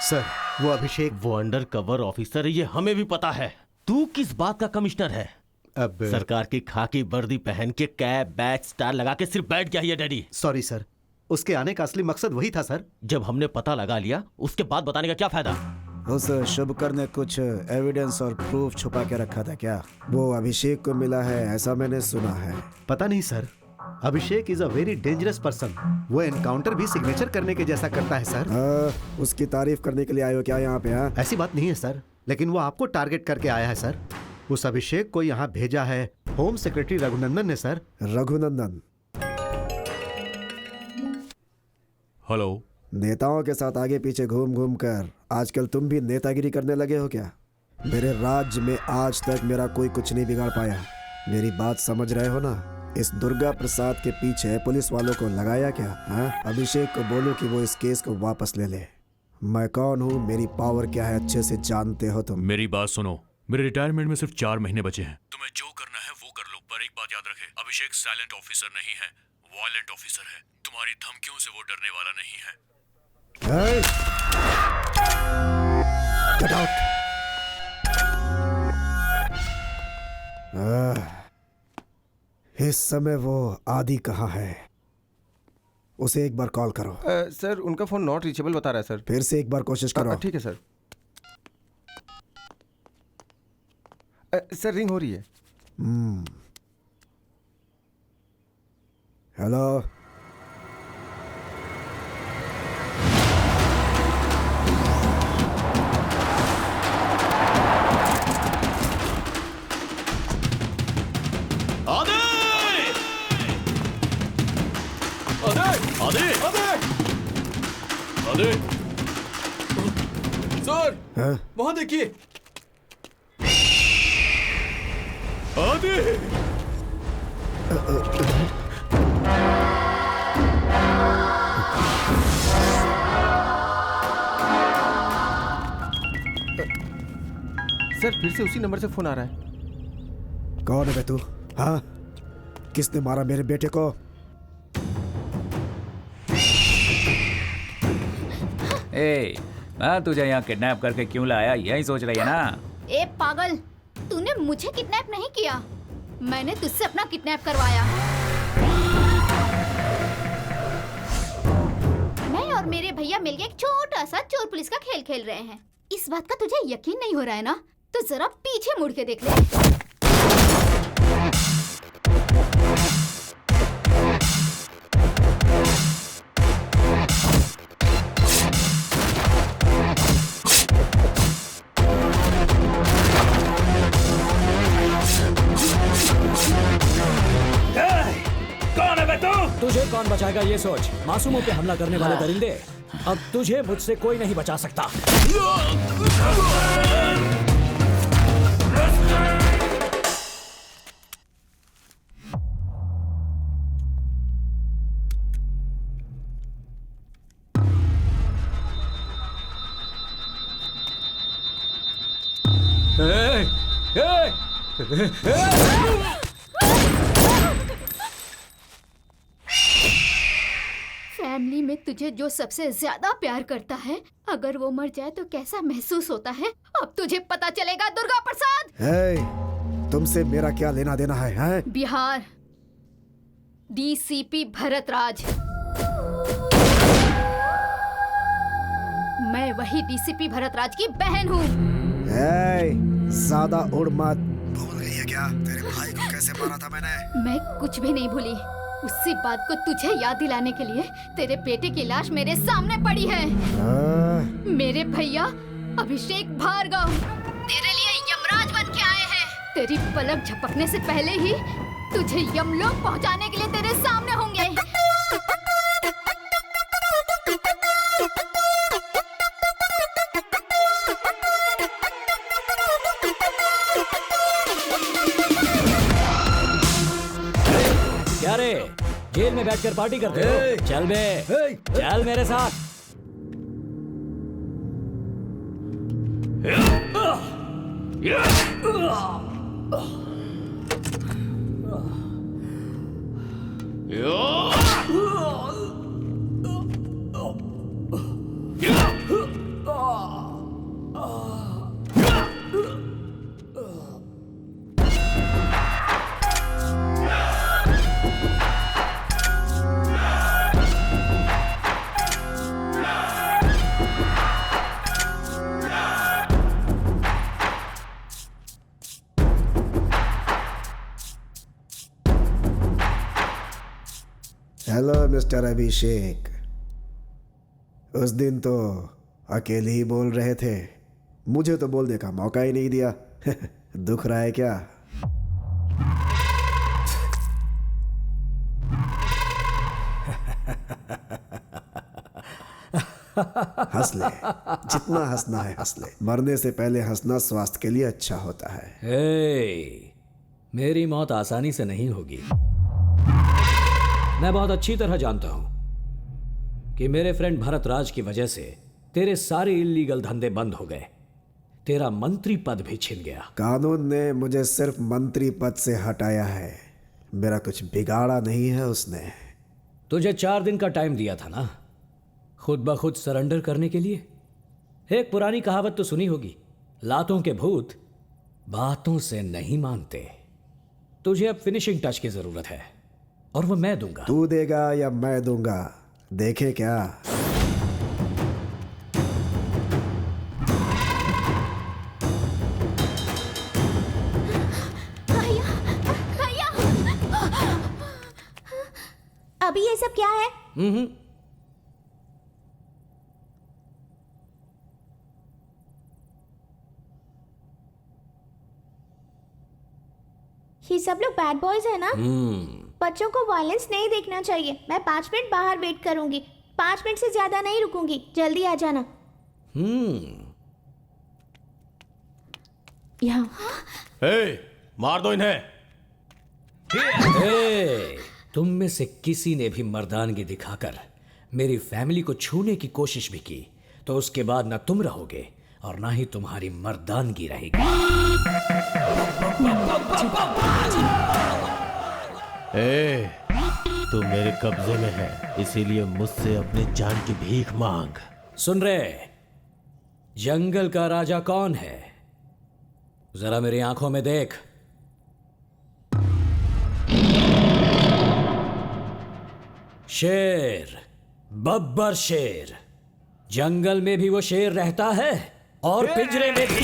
Sir, वो अभिषेक वो अंडर कवर ऑफिसर है, ये हमें भी पता है। तू किस बात का कमिश्नर है? अब सरकार की खाकी वर्दी पहन के कैप बैच स्टार लगा के सिर्फ बैठ गया है डैडी। सॉरी सर, उसके आने का असली मकसद वही था सर। जब हमने पता लगा लिया उसके बाद बताने का क्या फायदा? उस शुभकर ने कुछ एविडेंस और प्रूफ छुपा के रखा था क्या? वो अभिषेक को मिला है ऐसा मैंने सुना है। पता नहीं sir, Abhishek is a very dangerous person. वो एनकाउंटर भी सिग्नेचर करने के जैसा करता है सर। उसकी तारीफ करने के लिए आए हो क्या यहाँ पे? ऐसी बात नहीं है सर, लेकिन वो आपको टारगेट करके आया है सर। उस अभिषेक को यहाँ भेजा है होम सेक्रेटरी रघुनंदन ने सर। रघुनंदन? हेलो। नेताओं के साथ आगे पीछे घूम घूम कर आजकल तुम भी नेतागिरी करने लगे हो क्या? मेरे राज्य में आज तक मेरा कोई कुछ नहीं बिगाड़ पाया। मेरी बात समझ रहे हो ना? इस दुर्गा प्रसाद के पीछे पुलिस वालों को लगाया क्या? अभिषेक को बोलो कि वो इस केस को वापस ले ले। मैं कौन हूँ, मेरी पावर क्या है, अच्छे से जानते हो तुम। मेरी बात सुनो, मेरे रिटायरमेंट में सिर्फ 4 महीने बचे हैं। तुम्हें जो करना है वो कर लो, पर एक बात याद रखे, अभिषेक साइलेंट ऑफिसर नहीं है, वायलेंट ऑफिसर है। तुम्हारी धमकियों से वो डरने वाला नहीं है। Get out! इस समय वो आदि कहाँ है? उसे एक बार कॉल करो। सर उनका फोन नॉट रीचेबल बता रहा है सर। फिर से एक बार कोशिश करो। ठीक है सर। सर रिंग हो रही है। हेलो। सर वहां देखिए। आदि सर फिर से उसी नंबर से फोन आ रहा है। कौन है बे तू? हाँ, किसने मारा मेरे बेटे को? ए, मैं तुझे यहाँ किडनैप करके क्यों लाया, यही सोच रही है ना? ए पागल, तूने मुझे किडनैप नहीं किया, मैंने तुझसे अपना किडनैप करवाया। मैं और मेरे भैया मिलके एक छोटा सा चोर पुलिस का खेल खेल रहे हैं। इस बात का तुझे यकीन नहीं हो रहा है ना? तो जरा पीछे मुड़ के देख ले। तुझे कौन बचाएगा ये सोच। मासूमों पे हमला करने वाले दरिंदे, अब तुझे मुझसे कोई नहीं बचा सकता। फैमिली में तुझे जो सबसे ज्यादा प्यार करता है, अगर वो मर जाए तो कैसा महसूस होता है, अब तुझे पता चलेगा दुर्गा प्रसाद। तुमसे मेरा क्या लेना देना है? बिहार डीसीपी भरत राज। मैं वही डीसीपी भरत राज की बहन हूँ। ज्यादा उड़ मत। भूल गई है क्या तेरे भाई को कैसे मारा था मैंने? मैं कुछ भी नहीं भूली। उसी बात को तुझे याद दिलाने के लिए तेरे बेटे की लाश मेरे सामने पड़ी है। मेरे भैया अभिषेक भार्गव तेरे लिए यमराज बन के आए हैं। तेरी पलक झपकने से पहले ही तुझे यमलोक पहुंचाने के लिए तेरे सामने होंगे। क्या रे, जेल में बैठकर पार्टी करते हो? चल बे, चल मेरे साथ। हेलो मिस्टर अभिषेक। उस दिन तो अकेले ही बोल रहे थे, मुझे तो बोलने का मौका ही नहीं दिया। दुख रहा है क्या? हंस ले, जितना हंसना है हंस ले। मरने से पहले हंसना स्वास्थ्य के लिए अच्छा होता है। मेरी मौत आसानी से नहीं होगी। मैं बहुत अच्छी तरह जानता हूं कि मेरे फ्रेंड भरत राज की वजह से तेरे सारे इल्लीगल धंधे बंद हो गए, तेरा मंत्री पद भी छिन गया। कानून ने मुझे सिर्फ मंत्री पद से हटाया है, मेरा कुछ बिगाड़ा नहीं है उसने। तुझे 4 दिन का टाइम दिया था ना, खुद ब खुद सरेंडर करने के लिए। एक पुरानी कहावत तो सुनी होगी, लातों के भूत बातों से नहीं मानते। तुझे अब फिनिशिंग टच की जरूरत है और वो मैं दूंगा। तू देगा या मैं दूंगा, देखे क्या। भैया अभी ये सब क्या है? ये सब लोग बैड बॉयज है ना? बच्चों को वायलेंस नहीं देखना चाहिए। मैं 5 मिनट बाहर वेट करूंगी, 5 मिनट से ज्यादा नहीं रुकूंगी। जल्दी आ जाना। यहाँ मार दो इन्हें। तुम में से किसी ने भी मर्दानगी दिखाकर मेरी फैमिली को छूने की कोशिश भी की तो उसके बाद ना तुम रहोगे और ना ही तुम्हारी मर्दानगी रहेगी। तू मेरे कब्जे में है, इसीलिए मुझसे अपनी जान की भीख मांग। सुन रहे, जंगल का राजा कौन है? जरा मेरी आंखों में देख। शेर, बब्बर शेर। जंगल में भी वो शेर रहता है और पिंजरे में भी।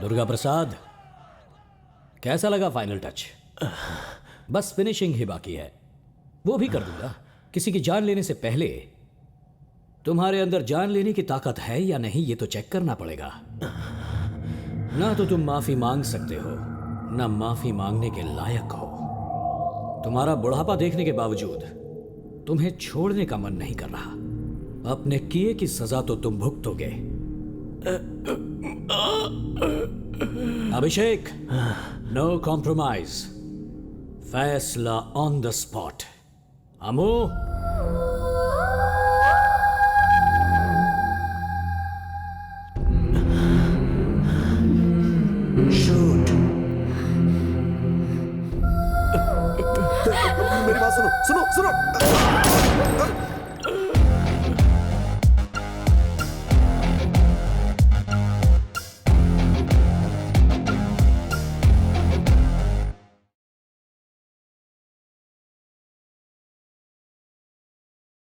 दुर्गा प्रसाद, कैसा लगा फाइनल टच? बस फिनिशिंग ही बाकी है, वो भी कर दूंगा। किसी की जान लेने से पहले तुम्हारे अंदर जान लेने की ताकत है या नहीं ये तो चेक करना पड़ेगा। ना तो तुम माफी मांग सकते हो, ना माफी मांगने के लायक हो। तुम्हारा बुढ़ापा देखने के बावजूद तुम्हें छोड़ने का मन नहीं कर रहा। अपने किए की सजा तो तुम भुगतोगे। अभिषेक, नो कॉम्प्रोमाइज, फैसला ऑन द स्पॉट। अमू, मेरी बात सुनो सुनो सुनो